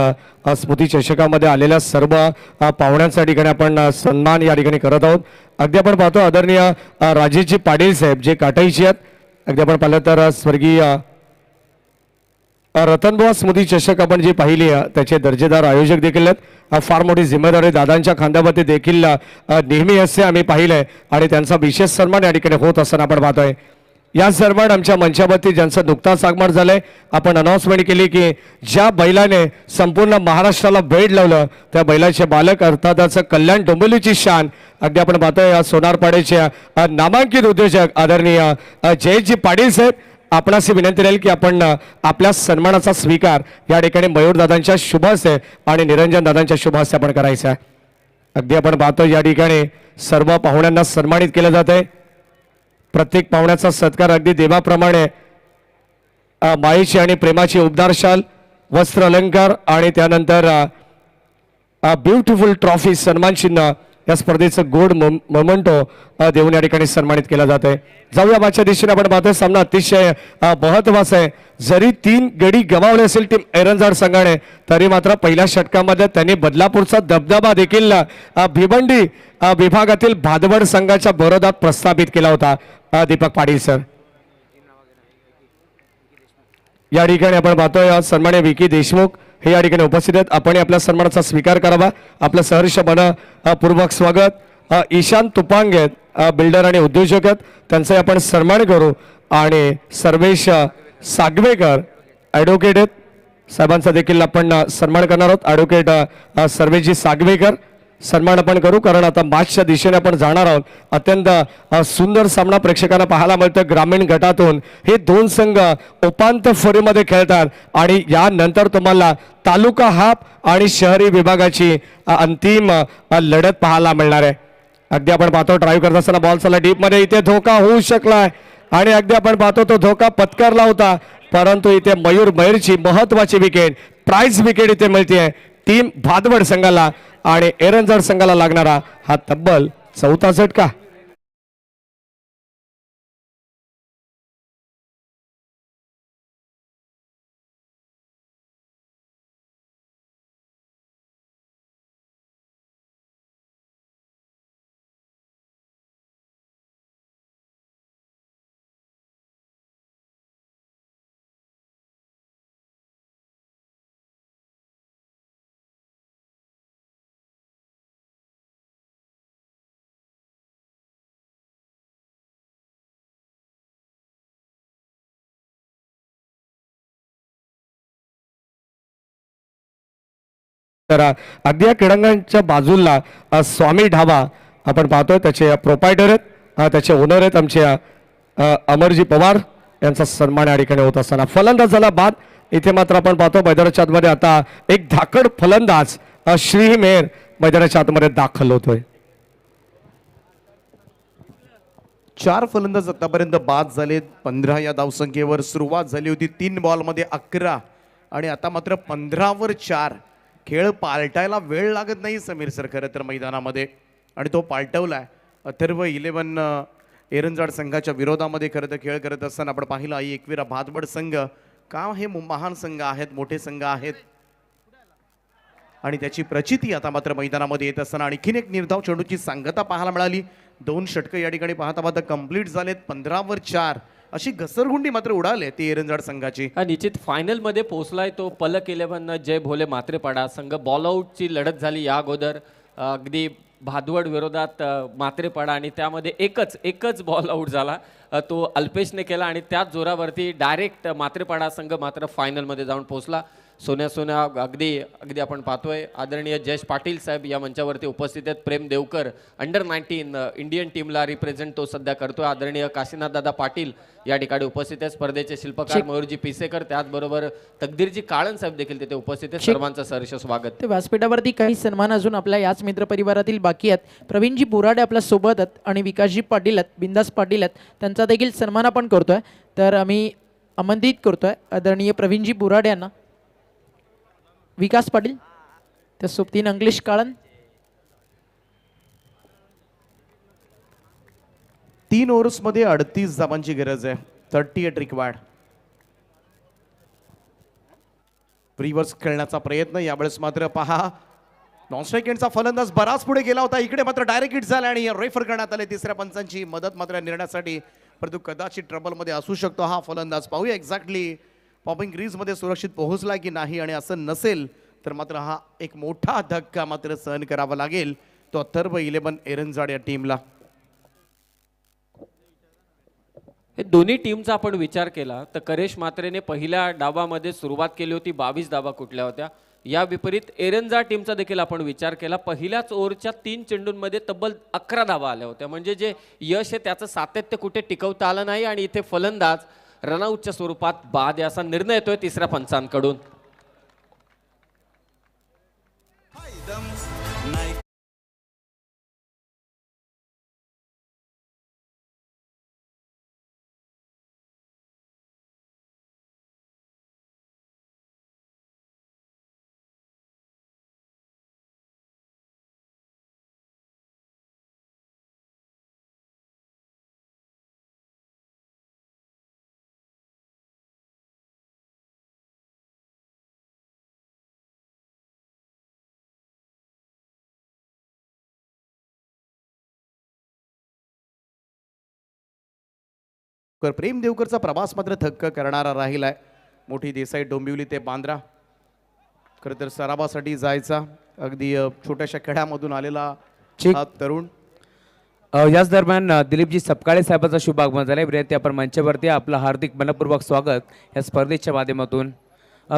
स्मृती चषकामध्ये आलेल्या सर्व पाहुण्यांच्या ठिकाणी आपण सन्मान या ठिकाणी करत आहोत. अगदी आपण पाहतो आदरणीय राजेशजी पाटील साहेब जे काटाईचे आहेत. अगदी आपण पाहिलं तर स्वर्गीय रतनभाऊ स्मृती चषक आपण जी पाहिली त्याचे दर्जेदार आयोजक देखील आहेत. फार मोठी जिम्मेदारी दादांच्या खांद्यावरती देखील नेहमी असते आम्ही पाहिलंय आणि त्यांचा विशेष सन्मान या ठिकाणी होत असताना आपण पाहतोय. याच दरम्यान आमच्या मंचावरती ज्यांचं नुकताच आगमन झालंय आपण अनाउन्समेंट केली की ज्या बैलाने संपूर्ण महाराष्ट्राला वेड लावलं त्या बैलाचे बालक अर्थातच कल्याण डोंबिवलीची शान. अगदी आपण पाहतोय सोनारपाड्याचे नामांकित उद्योजक आदरणीय जयजी पाटील साहेब. आपणास विनंती राहील की आपण आपल्या सन्मानाचा स्वीकार या ठिकाणी मयूरदादांच्या शुभ हस्ते आणि निरंजन दादांच्या शुभ हस्ते आपण करायचा आहे. अगदी आपण पाहतो या ठिकाणी सर्व पाहुण्यांना सन्मानित केलं जात आहे. प्रत्येक पाहुण्याचा सत्कार अगदी देवाप्रमाणे मायेची आणि प्रेमाची उबदार शाल, वस्त्र अलंकार आणि त्यानंतर ब्युटिफुल ट्रॉफी सन्मान चिन्ह या स्पर्धेचं गोड मोमेंटो देऊन या ठिकाणी सन्मानित केला जात आहे. जाऊया मागच्या दिशेने आपण पाहतोय सामना अतिशय महत्वाचा आहे. जरी 3 गडी गमावले असेल टीम एरंजाड संघाने तरी मात्र पहिल्या षटकामध्ये त्यांनी बदलापूरचा दबदबा देखील भिवंडी विभागातील भादवड संघाच्या विरोधात प्रस्थापित केला होता. दीपक पाटील सर या ठिकाणी आपण पाहतोय सन्मान्य विकी देशमुख हे या ठिकाणी उपस्थित आहेत. आपण आपल्या सन्मानाचा स्वीकार करावा. आपलं सहर्ष पूर्वक स्वागत. ईशान तुपांग आहेत बिल्डर आणि उद्योजक आहेत त्यांचा आपण सन्मान करू. आणि सर्वेश सागवेकर ॲडव्होकेट आहेत साहेबांचा देखील आपण सन्मान करणार आहोत. ॲडव्होकेट सर्वेशजी सागवेकर सन्मान आपण करू कारण आता मॅचच्या दिशेने आपण जाणार आहोत. अत्यंत सुंदर सामना प्रेक्षकांना पाहायला मिळतं. ग्रामीण गटातून हे 2 संघ उपांत्य फेरीमध्ये खेळतात आणि यानंतर तुम्हाला तालुका हाफ आणि शहरी विभागाची अंतिम लढत पाहायला मिळणार आहे. अगदी आपण पाहतो ड्राईव्ह करत असताना बॉल चालला डीपमध्ये. इथे धोका होऊ शकलाय आणि अगदी आपण पाहतो तो धोका पत्करला होता परंतु इथे मयूरची महत्वाची विकेट प्राइज विकेट इथे मिळते टीम भादवड संघाला आणि एरंजाड संघाला लागणारा हा तब्बल 4था झटका. तर अगदी या क्रीडांगणाच्या बाजूला स्वामी ढाबा आपण पाहतोय त्याचे प्रोपायटर आहेत त्याचे ओनर आहेत आमचे अमरजी पवार यांचा सन्मान या ठिकाणी होत असताना फलंदाजाला बाद. इथे मात्र आपण पाहतो मैदानाच्या आतमध्ये आता एक धाकड फलंदाज श्री मेहर मैदानाच्या आतमध्ये दाखल होतोय. 4 फलंदाज आतापर्यंत बाद झालेत. 15 या धावसंख्येवर सुरुवात झाली होती. 3 बॉलमध्ये 11 आणि आता मात्र 15वर 4. खेळ पालटायला वेळ लागत नाही समीर सर खरं तर मैदानामध्ये आणि तो पालटवलाय. अथर्व 11 एरंजाड संघाच्या विरोधामध्ये खरं तर खेळ करत असताना आपण पाहिलं आई एकविरा भादवड संघ का हे महान संघ आहेत, मोठे संघ आहेत आणि त्याची प्रचिती आता मात्र मैदानामध्ये येत असताना आणखीन एक निर्धाव चेंडूची सांगता पाहायला मिळाली. 2 षटकं या ठिकाणी पाहता पाहता कंप्लीट झालेत. 15वर 4 अशी घसरगुंडी मात्र उडाले ती एरंजाड संघाची. निश्चित फायनल मध्ये पोहोचलाय तो पलक 11 जय भोले मात्रेपाडा संघ. बॉल आउटची लढत झाली या अगोदर अगदी भादवड विरोधात मात्रेपाडा आणि त्यामध्ये एकच बॉल आउट झाला तो अल्पेशने केला आणि त्याच जोरावरती डायरेक्ट मात्रेपाडा संघ मात्र फायनलमध्ये जाऊन पोहोचला. सोन्या सोन्या अगदी अगदी आपण पाहतोय आदरणीय जयेश पाटील साहेब या मंचावरती उपस्थित आहेत. प्रेम देवकर अंडर 19 इंडियन टीमला रिप्रेझेंट तो सध्या करतोय. आदरणीय काशीनाथ दादा पाटील या ठिकाणी उपस्थित आहेत. स्पर्धेचे शिल्पकार मयूरजी पिसेकर, त्याचबरोबर तकदीरजी काळन साहेब देखील तिथे उपस्थित आहेत. सर्वांचं सहर्ष स्वागत. ते व्यासपीठावरती काही सन्मान अजून आपल्या याच मित्रपरिवारातील बाकी आहेत. प्रवीणजी बोराडे आपल्या सोबत आहेत आणि विकासजी पाटील आहेत, बिंदास पाटील आहेत, त्यांचा देखील सन्मान आपण करतोय. तर आम्ही आमंत्रित करतोय आदरणीय प्रवीणजी बोराडे यांना. विकास पाटील, त्या सोबतीन अंकलेश काळन. 3 ओव्हर्समध्ये 38 धावांची गरज आहे. 38 रिक्वायर्ड. रिव्हर्स खेळण्याचा प्रयत्न, यावेळेस मात्र पहा नॉनस्ट्राईक एंडचा फलंदाज बराच पुढे गेला होता. इकडे मात्र डायरेक्ट हिट झाला आणि रेफर करण्यात आले. तिसऱ्या पंचांची मदत मात्र निर्णयासाठी, परंतु कदाचित ट्रबलमध्ये असू शकतो हा फलंदाज. पाहूया एक्झॅक्टली पॉपिंग क्रीजमध्ये सुरक्षित पोहोचला की नाही, आणि असं नसेल तर मात्र हा एक मोठा धक्का मात्र सहन करावा लागेल तो अथर्व 11 एरंजाड या टीमला. हे दोन्ही टीमचा आपण विचार केला तर करेश मात्रेने पहिल्या डावामध्ये सुरुवात केली होती. 22 धावा कुठल्या होत्या. या विपरीत एरंजा टीमचा देखील आपण विचार केला. पहिल्याच ओव्हरच्या 3 चेंडूंमध्ये तब्बल 11 धावा आल्या होत्या. म्हणजे जे यश आहे त्याचं सातत्य कुठे टिकवता आलं नाही आणि इथे फलंदाज रनआउटच्या स्वरूपात बाद आहे असा निर्णय येतोय तिसऱ्या पंचांकडून. प्रेम देवकरचा प्रवास मात्र थक्क करणारा राहिलाय. मोठी देसाई डोंबिवली ते बांद्रा खरं तर सरावासाठी जायचा अगदी छोट्याशा खेड्यामधून आलेला हा तरुण. याच दरम्यान दिलीपजी सपकाळे साहेबांचा शुभ आगमन झाला. विनंती आपण मंचावरती आपलं हार्दिक मनपूर्वक स्वागत या स्पर्धेच्या माध्यमातून.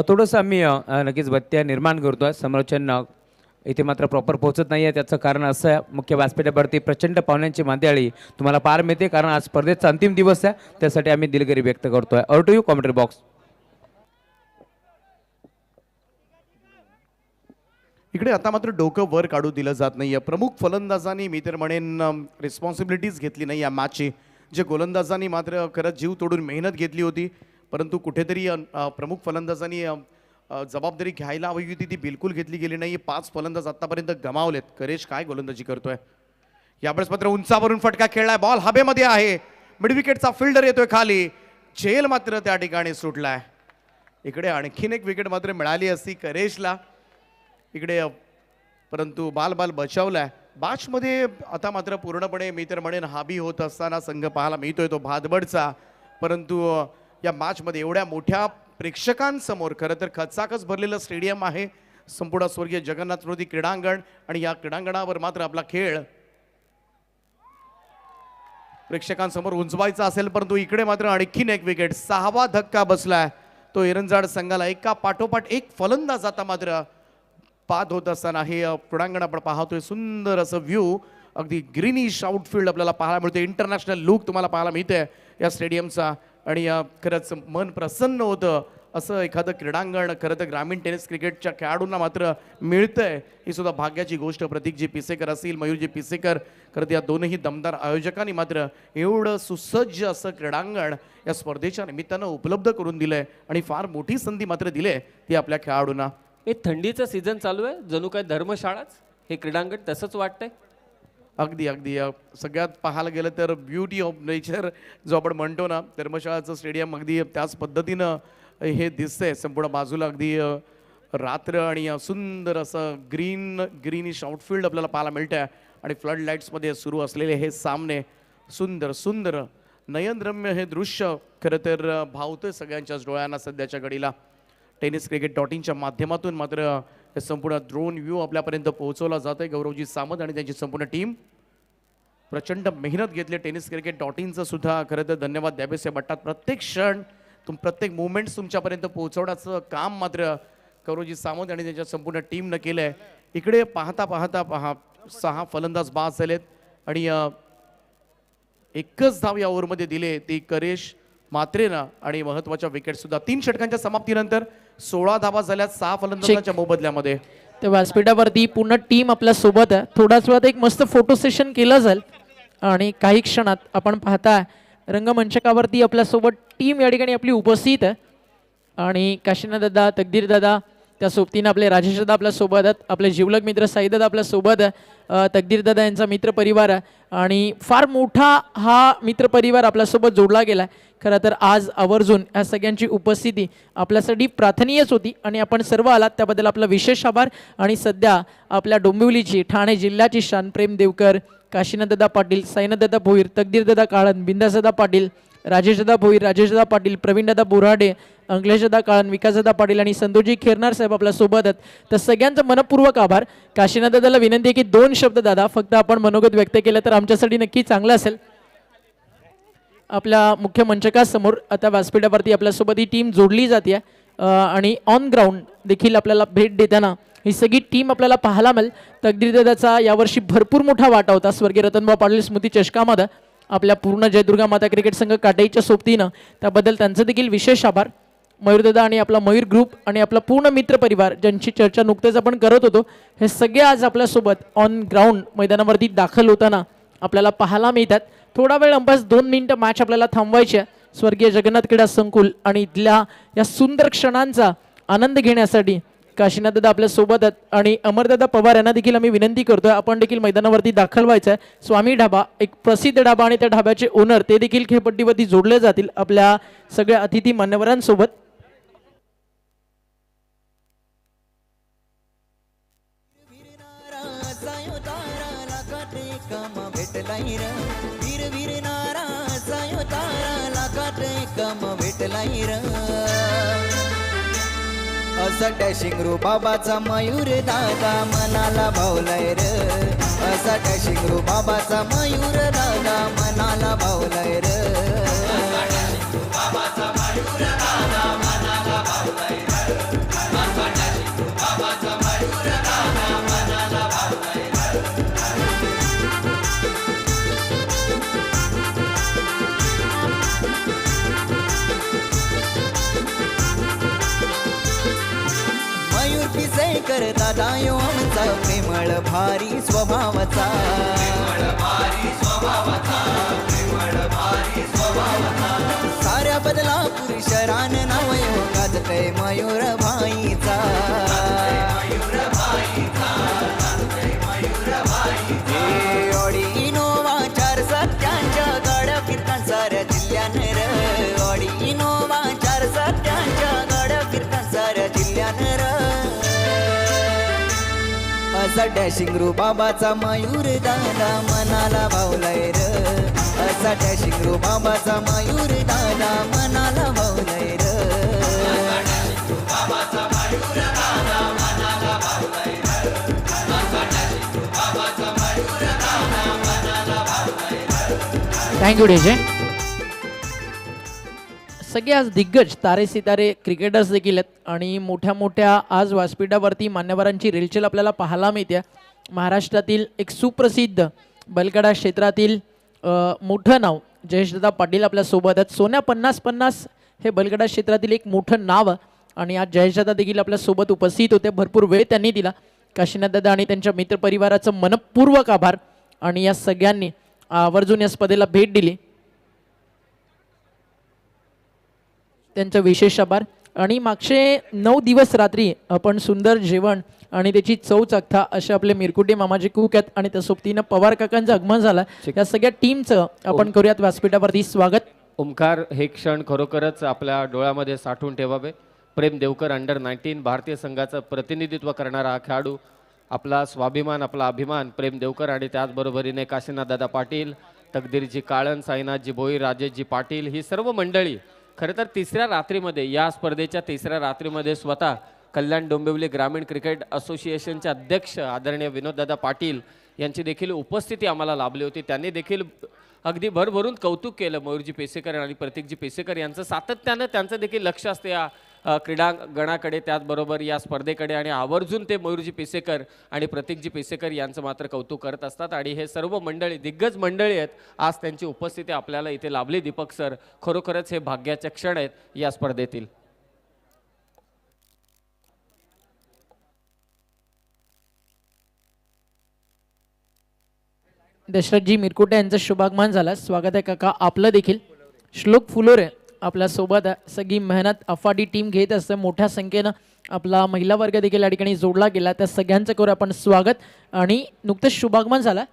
थोडंसं आम्ही नक्कीच व्यत्यय निर्माण करतोय. समालोचन इथे मात्र प्रॉपर पोहोचत नाही आहे. त्याचं कारण असं आहे, मुख्य व्यासपीठावरती प्रचंड पाहुण्यांची मांदियाळी तुम्हाला पार मिळते, कारण आज स्पर्धेचा अंतिम दिवस आहे. त्यासाठी आम्ही दिलगिरी व्यक्त करतोय. Over to you commentary box. इकडे आता मात्र डोकं वर काढू दिलं जात नाहीये. प्रमुख फलंदाजांनी मी तर म्हणेन रिस्पॉन्सिबिलिटीज घेतली नाही या मॅचची. जे गोलंदाजांनी मात्र खरंच जीव तोडून मेहनत घेतली होती, परंतु कुठेतरी प्रमुख फलंदाजांनी जबाबदारी घ्यायला हवी होती ती बिलकुल घेतली गेली नाही. 5 फलंदाज आतापर्यंत गमावलेत. करेश काय गोलंदाजी करतोय. यावेळेस मात्र उंचावरून फटका खेळलाय. बॉल हवेमध्ये आहे. मिडविकेटचा फिल्डर येतोय खाली. झेल मात्र त्या ठिकाणी सुटलाय. इकडे आणखीन एक विकेट मात्र मिळाली असती करेशला इकडे, परंतु बाल बचावलाय. बाचमध्ये आता मात्र पूर्णपणे मी तर म्हणेन हाबी होत असताना संघ पाहायला मिळतोय तो भादबडचा. परंतु या मॅचमध्ये एवढ्या मोठ्या प्रेक्षकांसमोर खरं तर खचाखच भरलेलं स्टेडियम आहे संपूर्ण स्वर्गीय जगन्नाथ स्मृती क्रीडांगण, आणि या क्रीडांगणावर मात्र आपला खेळ प्रेक्षकांसमोर उंचवायचा असेल. परंतु इकडे मात्र आणखीन एक विकेट, 6वा धक्का बसलाय तो एरंजाड संघाला. एका पाठोपाठ एक फलंदाज आता मात्र पाद होत असताना हे क्रीडांगण आपण पाहतोय. सुंदर असं व्ह्यू, अगदी ग्रीनिश आउटफील्ड आपल्याला पाहायला मिळते. इंटरनॅशनल लुक तुम्हाला पाहायला मिळते या स्टेडियमचा, आणि खरंच मन प्रसन्न होतं असं एखादं क्रीडांगण खरं तर ग्रामीण टेनिस क्रिकेटच्या खेळाडूंना मात्र मिळतंय. ही सुद्धा भाग्याची गोष्ट. प्रतीकजी पिसेकर असतील, मयूरजी पिसेकर, खरं तर या दोनही दमदार आयोजकांनी मात्र एवढं सुसज्ज असं क्रीडांगण या स्पर्धेच्या निमित्तानं उपलब्ध करून दिलंय, आणि फार मोठी संधी मात्र दिली ती आपल्या खेळाडूंना. हे थंडीचं सीझन चालू आहे, जणू काय धर्मशाळाच हे क्रीडांगण तसंच वाटतंय. अगदी अगदी सगळ्यात पाहायला गेलं तर ब्युटी ऑफ नेचर जो आपण म्हणतो ना, धर्मशाळाचं स्टेडियम अगदी त्याच पद्धतीनं हे दिसतंय. संपूर्ण बाजूला अगदी रात्र आणि सुंदर असं ग्रीनिश आउटफील्ड आपल्याला पाहायला मिळतंय, आणि फ्लड लाईट्समध्ये सुरू असलेले हे सामने सुंदर सुंदर नयनरम्य हे दृश्य खरं तर भावतंय सगळ्यांच्याच डोळ्यांना सध्याच्या घडीला. tenniscricket.in माध्यमातून मात्र हे संपूर्ण ड्रोन व्ह्यू आपल्यापर्यंत पोहोचवला जात आहे. गौरवजी सामंत आणि त्यांची संपूर्ण टीम प्रचंड मेहनत घेतली. tenniscricket.inचं सुद्धा खरं तर धन्यवाद द्यावेसे वाटतात. प्रत्येक क्षण प्रत्येक मुवमेंट्स तुमच्यापर्यंत पोहोचवण्याचं काम मात्र कवरोजी सावंत आणि त्यांच्या संपूर्ण टीमनं केलं आहे. इकडे पाहता पाहता 6 फलंदाज बाद झालेत आणि एकच धाव या ओव्हरमध्ये दिले ती करेश मात्रेनं आणि महत्वाच्या विकेट सुद्धा. 3 षटकांच्या समाप्तीनंतर 16 धावा झाल्यात 6 फलंदाजांच्या मोबदल्यामध्ये. त्या व्यासपीठावरती पूर्ण टीम आपल्या सोबत आहे. थोड्याच वेळात एक मस्त फोटो सेशन केलं जाईल आणि काही क्षणात आपण पाहताय रंगमंचकावरती आपल्यासोबत टीम या ठिकाणी आपली उपस्थित आहे आणि काशीनाथ दादा, तकदीर दादा, त्या सोबतीनं आपले राजेश दादा आपल्या सोबत आहेत, आपले जिवलग मित्र साई दादा आपल्या सोबत आहे, तकदीर दादा यांचा मित्र परिवार आहे आणि फार मोठा हा मित्र परिवार आपल्यासोबत जोडला गेला आहे. खरं तर आज आवर्जून या सगळ्यांची उपस्थिती आपल्यासाठी प्रार्थनीयच होती आणि आपण सर्व आलात त्याबद्दल आपला विशेष आभार. आणि सध्या आपल्या डोंबिवलीची, ठाणे जिल्ह्याची शान प्रेम देवकर, काशीनाथदादा पाटील, साईनाथदादा भोईर, तकदीरदादा काळन, बिंदासदादा पाटील, राजेशदादा भोईर, राजेशदादा पाटील, प्रवीणदादा बोराडे, अंकलेशदादा काळन, विकासदादा पाटील आणि संतोषजी खेरनार साहेब आपल्या सोबत आहेत. तर सगळ्यांचं मनपूर्वक आभार. काशीनाथदादाला विनंती आहे की 2 शब्द दादा फक्त आपण मनोगत व्यक्त केलं तर आमच्यासाठी नक्की चांगलं असेल. आपल्या मुख्य मंचकासमोर आता व्यासपीठावरती आपल्यासोबत ही टीम जोडली जाते आणि ऑन ग्राउंड देखील आपल्याला भेट देताना ही सगळी टीम आपल्याला पाहायला मिळेल. तकदीरदादाचा यावर्षी भरपूर मोठा वाटा होता स्वर्गीय रतनभाऊ पाटील स्मृती चषकामध्ये आपल्या पूर्ण जयदुर्गा माता क्रिकेट संघ काटाईच्या सोबतीनं. त्याबद्दल त्यांचं देखील विशेष आभार. मयूरदादा आणि आपला मयूर ग्रुप आणि आपला पूर्ण मित्र परिवार ज्यांची चर्चा नुकतेच आपण करत होतो हे सगळे आज आपल्यासोबत ऑन ग्राउंड मैदानावरती दाखल होताना आपल्याला पाहायला मिळतात. थोडा वेळ अंपास 2 मिनिटं मॅच आपल्याला थांबवायची आहे. स्वर्गीय जगन्नाथ क्रीडा संकुल आणि इथल्या या सुंदर क्षणांचा आनंद घेण्यासाठी काशीनाथदादा आपल्या सोबत आहेत आणि अमरदादा पवार यांना देखील आम्ही विनंती करतोय आपण देखील मैदानावरती दाखल व्हायचं आहे. स्वामी ढाबा एक प्रसिद्ध ढाबा आणि त्या ढाब्याचे ओनर ते देखील खेळपट्टीवरती जोडले जातील आपल्या सगळ्या अतिथी मान्यवरांसोबत. असा डॅशिंग रू बाबाचा मयूर दादा मनाला भावलाय र. असा डॅशिंग रू बाबाचा मयूर दादा मनाला भावलाय र. कर दादा यो आमचा प्रेमळ भारी स्वभावाचा. साऱ्या बदलापूर शरान नाव यो गाजतय मयूर भाईचा. ऑडी इनोवा 4 सत्यांच्या गाड्या फिरतात साऱ्या जिल्ह्यान र. ऑडी इनोवा 4 सत्यांच्या गाड्या फिरतात साऱ्या जिल्ह्यान र. असा डॅशिंग रू बाबाचा मयूर दादा मनाला भावलाय र. असा डॅशिंग रू बाबाचा मयूर दादा मनाला भावलाय र. Thank you DJ. सगळे आज दिग्गज तारे सितारे क्रिकेटर्स देखील आहेत आणि मोठ्या मोठ्या आज व्यासपीठावरती मान्यवरांची रेलचेल आपल्याला पाहायला मिळते. महाराष्ट्रातील एक सुप्रसिद्ध बैलगाडा क्षेत्रातील मोठं नाव जयेशदादा पाटील आपल्या सोबत आहेत. सोन्या 50-50 हे बैलगाडा क्षेत्रातील एक मोठं नाव आणि आज जयेशदादा देखील आपल्या सोबत उपस्थित होते. भरपूर वेळ त्यांनी दिला. काशीनाथदादा आणि त्यांच्या मित्रपरिवाराचं मनपूर्वक आभार आणि या सगळ्यांनी आवर्जून या स्पर्धेला भेट दिली त्यांचं विशेष आभार. आणि मागचे 9 दिवस रात्री आपण सुंदर जेवण आणि त्याची चव चाखता असे आपले मिरकुटे मामाजी कुक आहेत आणि त्या सोबतीनं पवार काकांचं आगमन झालं. या सगळ्या टीमचं आपण करूयात व्यासपीठावरती स्वागत. ओमकार हे क्षण खरोखरच आपल्या डोळ्यामध्ये साठवून ठेवावे. प्रेम देवकर अंडर-19 भारतीय संघाचं प्रतिनिधित्व करणारा हा खेळाडू, आपला स्वाभिमान, आपला अभिमान प्रेम देवकर आणि त्याचबरोबरीने काशीनाथदादा पाटील, तकदीरजी काळन, साईनाथजी भोईर, राजेशजी पाटील ही सर्व मंडळी खरं तर तिसऱ्या रात्रीमध्ये या स्पर्धेच्या तिसऱ्या रात्रीमध्ये स्वतः कल्याण डोंबिवली ग्रामीण क्रिकेट असोसिएशनचे अध्यक्ष आदरणीय विनोददादा पाटील यांची देखील उपस्थिती आम्हाला लाभली होती. त्यांनी देखील अगदी भरभरून कौतुक केलं मयूरजी पेसेकर आणि प्रतीकजी पेसेकर यांचं. सातत्यानं त्यांचं देखील लक्ष असते या क्रीडांगणाकडे त्याचबरोबर या स्पर्धेकडे आणि आवर्जून ते मयूरजी पिसेकर आणि प्रतीकजी पिसेकर यांचं मात्र कौतुक करत असतात. आणि हे सर्व मंडळी दिग्गज मंडळी आहेत, आज त्यांची उपस्थिती आपल्याला इथे लाभली. दीपक सर, खरोखरच हे भाग्याचे क्षण आहेत या स्पर्धेतील. दशरथजी मिरकुटे यांचं शुभागमन झालं. स्वागत आहे काका आपलं देखील. श्लोक फुलोरे आपल्या सोबत आहे. सगळी मेहनत अफाटी टीम घेत असते. मोठ्या संख्येनं आपला महिला वर्ग देखील या ठिकाणी जोडला गेला. त्या सगळ्यांचं करू आपण स्वागत. आणि नुकतंच शुभागमन झालं.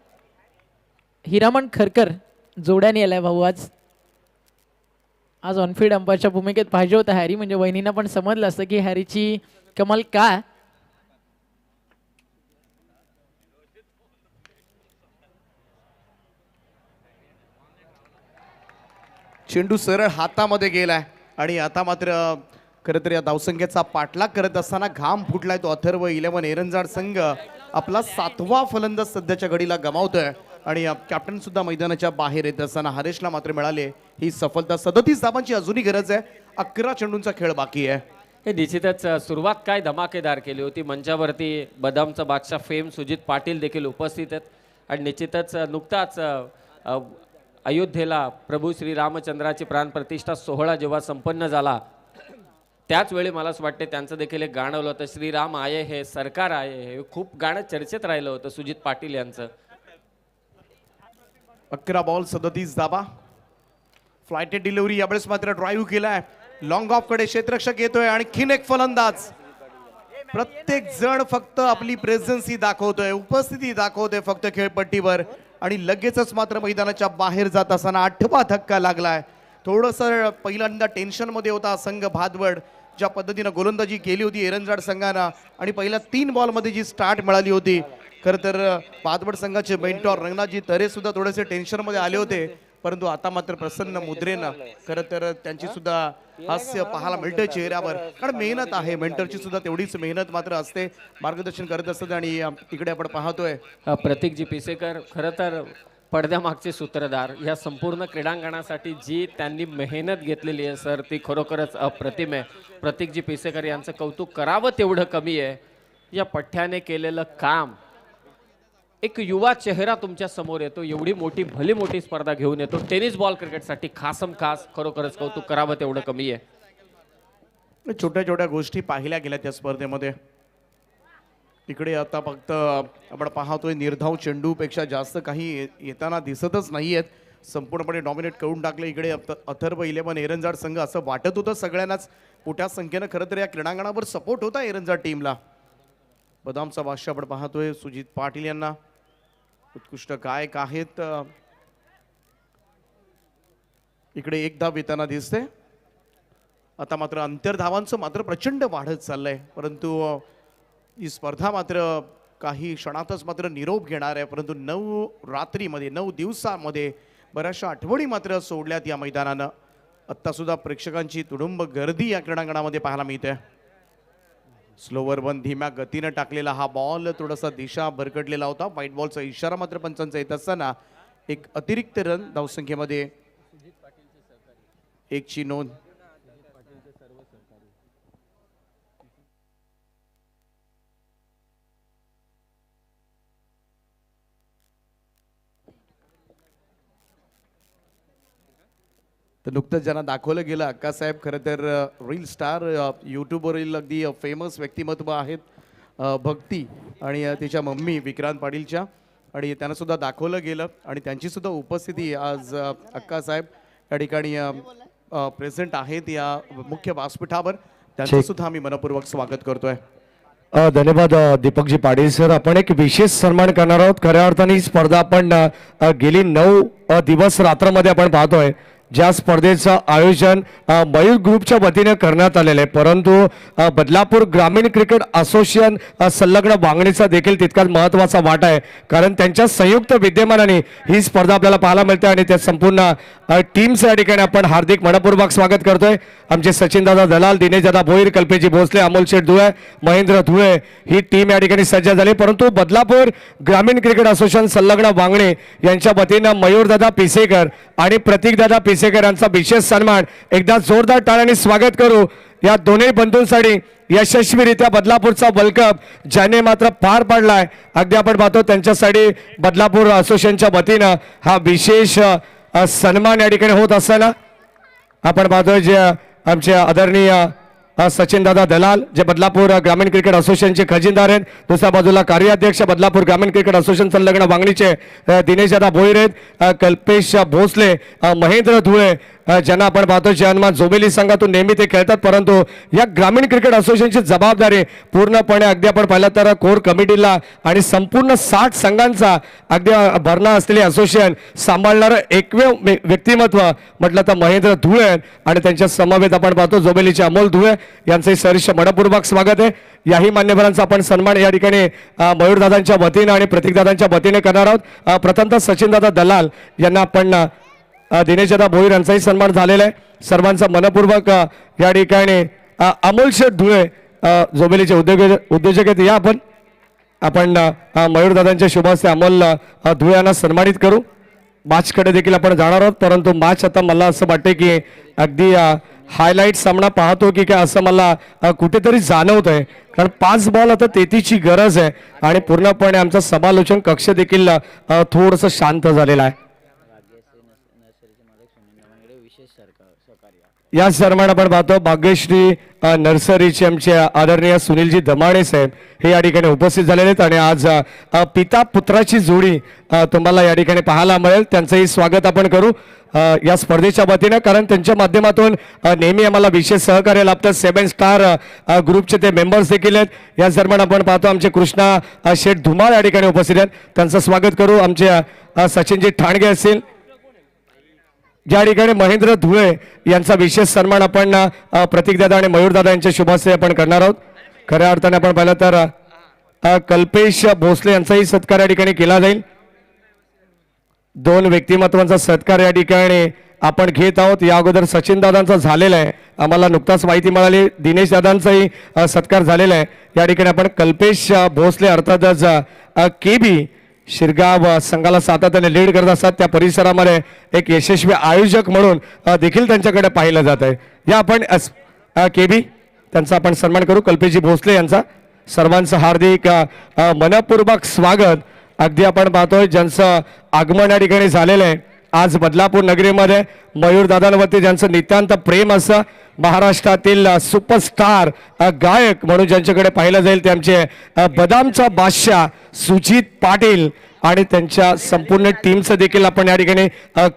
हिरामण खरकर जोड्याने आलाय भाऊ. आज ऑनफिल्ड अंपायरच्या भूमिकेत पाहिजे होता हॅरी, म्हणजे वहिनींना पण समजलं असतं की हॅरीची कमाल काय. चेंडू सरळ हातामध्ये गेलाय आणि आता मात्र खरं तर या धावसंख्येचा पाठलाग करत असताना घाम फुटलाय तो अथर्व 11 एरंजाड संघ. आपला 7वा फलंदाज सध्याच्या घडीला गमावतोय आणि कॅप्टन सुद्धा मैदानाच्या बाहेर येत असताना हरेशला मात्र मिळाले ही सफलता. 37 धावांची अजूनही गरज आहे. 11 चेंडूंचा खेळ बाकी आहे. हे निश्चितच सुरुवात काय धमाकेदार केली होती. मंचावरती बदामचा बादशाह फेम सुजित पाटील देखील उपस्थित आहेत. आणि निश्चितच नुकताच अयोध्येला प्रभू श्री रामचंद्राची प्राणप्रतिष्ठा सोहळा जेव्हा संपन्न झाला त्याच वेळी मला असं वाटते त्यांचं देखील एक गाणं होतं, श्रीराम आये हे सरकार आये हे. खूप गाणं चर्चेत राहिलं होतं सुजित पाटील यांचं. 11 बॉल 37 धावा. फ्लायटेड डिलिव्हरी यावेळेस मात्र ड्राईव्ह केलाय. लॉंग ऑफ कडे क्षेत्ररक्षक येतोय. आणखीन एक फलंदाज. प्रत्येक जण फक्त आपली प्रेझन्सी दाखवतोय, उपस्थिती दाखवतोय फक्त खेळपट्टीवर. आणि लगेचच मात्र मैदानाच्या बाहेर जात असताना 8वा धक्का लागलाय. थोडंसं पहिल्यांदा टेन्शनमध्ये होता संघ भादवड. ज्या पद्धतीनं गोलंदाजी केली होती एरंजाड संघानं आणि पहिल्या 3 बॉलमध्ये जी स्टार्ट मिळाली होती. खरं तर भादवड संघाचे मेंटॉर रंगनाथजी तरे सुद्धा थोडेसे टेन्शनमध्ये आले होते, परंतु आता मात्र प्रसन्न मुद्रेनं खरं तर त्यांची सुद्धा हास्य पाहायला मिळतंय चेहऱ्यावर. कारण मेहनत आहे, मेंटरची सुद्धा तेवढीच मेहनत मात्र असते, मार्गदर्शन करत असतात. आणि इकडे आपण पाहतोय प्रतीकजी पिसेकर खरं तर पडद्यामागचे सूत्रधार. या संपूर्ण क्रीडांगणासाठी जी त्यांनी मेहनत घेतलेली आहे सर ती खरोखरच अप्रतिम आहे. प्रतीकजी पिसेकर यांचं कौतुक करावं तेवढं कमी आहे. या पठ्ठ्याने केलेलं काम. एक युवा चेहरा तुमच्या समोर येतो, एवढी मोठी भली मोठी स्पर्धा घेऊन येतो टेनिस बॉल क्रिकेटसाठी खासम खास. खरोखरच कौतुक करावं तेवढं कमी आहे. छोट्या छोट्या गोष्टी पाहिल्या गेल्या त्या स्पर्धेमध्ये. इकडे आता फक्त आपण पाहतोय निर्धाव चेंडूपेक्षा जास्त काही येताना दिसतच नाहीयेत. संपूर्णपणे डॉमिनेट करून टाकले इकडे अथर्व 11 एरंजाड संघ. असं वाटत होतं सगळ्यांनाच. मोठ्या संख्येनं खरं तर या क्रीडांगणावर सपोर्ट होता एरंजाड टीमला. बदामचा बादशाह आपण पाहतोय सुजित पाटील यांना. उत्कृष्ट गायक आहेत. इकडे एक धाव येताना दिसते. आता मात्र अंतर्धावांचं मात्र प्रचंड वाढत चाललंय, परंतु ही स्पर्धा मात्र काही क्षणातच मात्र निरोप घेणार आहे. परंतु 9 रात्रीमध्ये 9 दिवसांमध्ये बऱ्याचशा आठवणी मात्र सोडल्यात या मैदानानं. आत्ता सुद्धा प्रेक्षकांची तुडुंब गर्दी या क्रीडांगणामध्ये पाहायला मिळते. स्लोवर वन धीम्या गतीनं टाकलेला हा बॉल थोडासा दिशा भरकटलेला होता. व्हाईट बॉलचा इशारा मात्र पंचांचा येत असताना एक अतिरिक्त रन धावसंख्येमध्ये 1ची नोंद. तर नुकतंच ज्यांना दाखवलं गेलं अक्कासाहेब खरं तर रील स्टार यूट्यूबवरील अगदी फेमस व्यक्तिमत्व आहेत भक्ती आणि तिच्या मम्मी विक्रांत पाटीलच्या. आणि त्यांना सुद्धा दाखवलं गेलं आणि त्यांची सुद्धा उपस्थिती आज अक्कासाहेब या ठिकाणी प्रेझेंट आहेत या मुख्य व्यासपीठावर. त्यांचं सुद्धा आम्ही मनपूर्वक स्वागत करतोय. धन्यवाद दीपकजी पाटील सर. आपण एक विशेष सन्मान करणार आहोत. खऱ्या अर्थाने ही स्पर्धा आपण गेली 9 दिवस रात्रमध्ये आपण पाहतोय. ज्या स्पर्धेचं आयोजन मयूर ग्रुपच्या वतीने करण्यात आलेलं आहे, परंतु बदलापूर ग्रामीण क्रिकेट असोसिएशन संलग्न वांगणीचा देखील तितकाच महत्त्वाचा वाटा आहे. कारण त्यांच्या संयुक्त विद्यमानाने ही स्पर्धा आपल्याला पाहायला मिळते आणि त्या संपूर्ण टीमचं या ठिकाणी आपण हार्दिक मनपूर्वक स्वागत करतोय. आमचे सचिनदादा दलाल, दिनेशदादा भोईर, कल्पेजी भोसले, अमोल शेठ धुळे, महेंद्र धुळे ही टीम या ठिकाणी सज्ज झाली. परंतु बदलापूर ग्रामीण क्रिकेट असोसिएशन संलग्न वांगणे यांच्या वतीनं मयूरदादा पिसेकर आणि प्रतीकदादा पिसेकर यांचा विशेष सन्मान. एकदा जोरदार टाळ्यांनी स्वागत करू. या दोन्ही बंधूंसाठी यशस्वीरित्या बदलापूरचा वर्ल्ड कप ज्याने मात्र पार पाडलाय, अगदी आपण पाहतो त्यांच्यासाठी बदलापूर असोसिएशनच्या वतीनं हा विशेष सन्मान या ठिकाणी होत असताना आपण पाहतोय जे आमचे आदरणीय सचिन दादा दलाल जे बदलापूर ग्रामीण क्रिकेट असोसिएशनचे खजिनदार आहेत, दुसऱ्या बाजूला कार्याध्यक्ष बदलापूर ग्रामीण क्रिकेट असोसिएशन संलग्न वांगणीचे दिनेश दादा भोईर आहेत, कल्पेश भोसले, महेंद्र धुळे, ज्यांना आपण पाहतो जन्मान जोबेली संघातून नेहमी ते खेळतात, परंतु या ग्रामीण क्रिकेट असोसिएशनची जबाबदारी पूर्णपणे अगदी आपण पाहिलं तर कोर कमिटीला आणि संपूर्ण 60 संघांचा अगदी भरणा असलेले असोसिएशन सांभाळणारं एकमेव व्यक्तिमत्व म्हटलं तर महेंद्र धुळे आणि त्यांच्या समवेत आपण पाहतो जोबेलीचे अमोल धुळे यांचे सहर्ष मनपूर्वक स्वागत आहे. याही मान्यवरांचा आपण सन्मान या ठिकाणी मयूरदादांच्या वतीनं आणि प्रतीकदादांच्या वतीने करणार आहोत. प्रथमतः सचिनदादा दलाल यांना आपण दिनेशदादा भोईर यांचाही सन्मान झालेला आहे. सर्वांचा मनपूर्वक या ठिकाणी अमोल शेठ धुळे जोबेलीचे उद्योजक आहेत, या आपण मयूरदादांच्या शुभ हस्ते अमोल धुळे यांना सन्मानित करू. मॅचकडे देखील आपण जाणार आहोत, परंतु मॅच आता मला असं वाटते की अगदी हायलाईट सामना पाहतो की काय असं मला कुठेतरी जाणवत आहे, कारण 5 बॉल आता 33ची गरज आहे आणि पूर्णपणे आमचा समालोचन कक्ष देखील थोडंसं शांत झालेला आहे. या सन्मान आपण पाहतो भाग्यश्री नर्सरीचे आमचे आदरणीय सुनीलजी दमाणे साहेब हे या ठिकाणी उपस्थित झालेले आहेत आणि आज पिता पुत्राची जोडी तुम्हाला या ठिकाणी पाहायला मिळेल. त्यांचंही स्वागत आपण करू या स्पर्धेच्या वतीनं, कारण त्यांच्या माध्यमातून नेहमी आम्हाला विशेष सहकार्य लाभतात. 7 स्टार ग्रुपचे ते मेंबर्स देखील आहेत. या दरम्यान आपण पाहतो आमचे कृष्णा शेठ धुमाळ या ठिकाणी उपस्थित आहेत, त्यांचं स्वागत करू. आमचे सचिनजी ठाणगे असतील, ज्या ठिकाणी महेंद्र धुळे यांचा विशेष सन्मान आपण प्रतीकदादा आणि मयूरदादा यांच्या शुभ हस्ते आपण करणार आहोत. खऱ्या अर्थाने आपण पाहिलं तर कल्पेश भोसले यांचाही सत्कार या ठिकाणी केला जाईल. 2 व्यक्तिमत्वांचा सत्कार या ठिकाणी आपण घेत आहोत. या अगोदर सचिन दादांचा झालेला आहे, आम्हाला नुकताच माहिती मिळाली. दिनेश दादांचाही सत्कार झालेला आहे. या ठिकाणी आपण कल्पेश भोसले अर्थातच केबी शिरगाव संघाला सातत्याने लीड करत असतात, त्या परिसरामध्ये एक यशस्वी आयोजक म्हणून देखील त्यांच्याकडे पाहिलं जात आहे. या आपण केबी त्यांचा आपण सन्मान करू. कल्पेशजी भोसले यांचा सर्वांचं हार्दिक मनपूर्वक स्वागत. अगदी आपण पाहतोय ज्यांचं आगमन या ठिकाणी झालेलं आहे आज बदलापूर नगरीमध्ये. मयूरदादांवरती ज्यांचं नितांत प्रेम असं, महाराष्ट्रातील सुपरस्टार गायक म्हणून ज्यांच्याकडे पाहिलं जाईल ते आमचे बदामचा बादशाह सुजित पाटील आणि त्यांच्या संपूर्ण टीमचं देखील आपण या ठिकाणी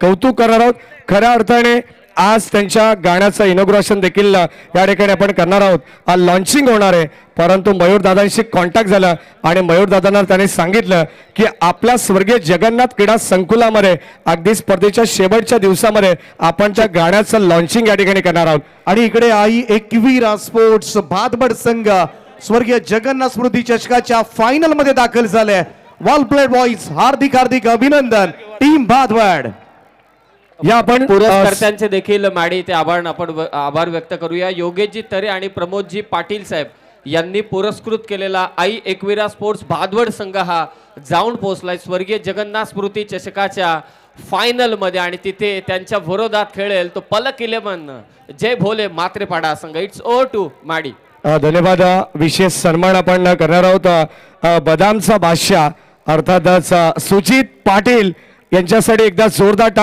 कौतुक करणार आहोत. खऱ्या अर्थाने आज त्यांच्या गाण्याचं इनॉग्रेशन देखील या ठिकाणी आपण करणार आहोत. लॉन्चिंग होणार आहे, परंतु मयूरदादांशी कॉन्टॅक्ट झाला आणि मयूरदादांना त्यांनी सांगितलं की आपल्या स्वर्गीय जगन्नाथ क्रीडा संकुलामध्ये अगदी स्पर्धेच्या शेवटच्या दिवसामध्ये आपण त्या गाण्याचं लॉन्चिंग या ठिकाणी करणार आहोत. आणि इकडे आई एकवीरा स्पोर्ट्स भातबड संघ स्वर्गीय जगन्नाथ स्मृती चषकाच्या फायनल मध्ये दाखल झाले. वॉल प्लेड बॉईज हार्दिक हार्दिक अभिनंदन टीम भातबड. या आपण पुरस्कर्त्यांचे देखील माडी ते आपण आभार व्यक्त करूया. योगेशजी तरे आणि प्रमोदजी पाटील साहेब यांनी पुरस्कृत केलेला आई एकवीरा स्पोर्ट्स भादवड संघ हा जाऊन पोहोचलाय स्वर्गीय जगन्नाथ स्मृती चषकाच्या फायनल मध्ये आणि तिथे त्यांच्या विरोधात खेळेल तो पलक 11 जय भोले मात्रेपाडा संघ. इट्स ओव्हर टू माडी. धन्यवाद. विशेष सन्मान आपण करणार आहोत बदामचा बादशाह अर्थातच सुजित पाटील यांच्यासाठी एकदा जोरदार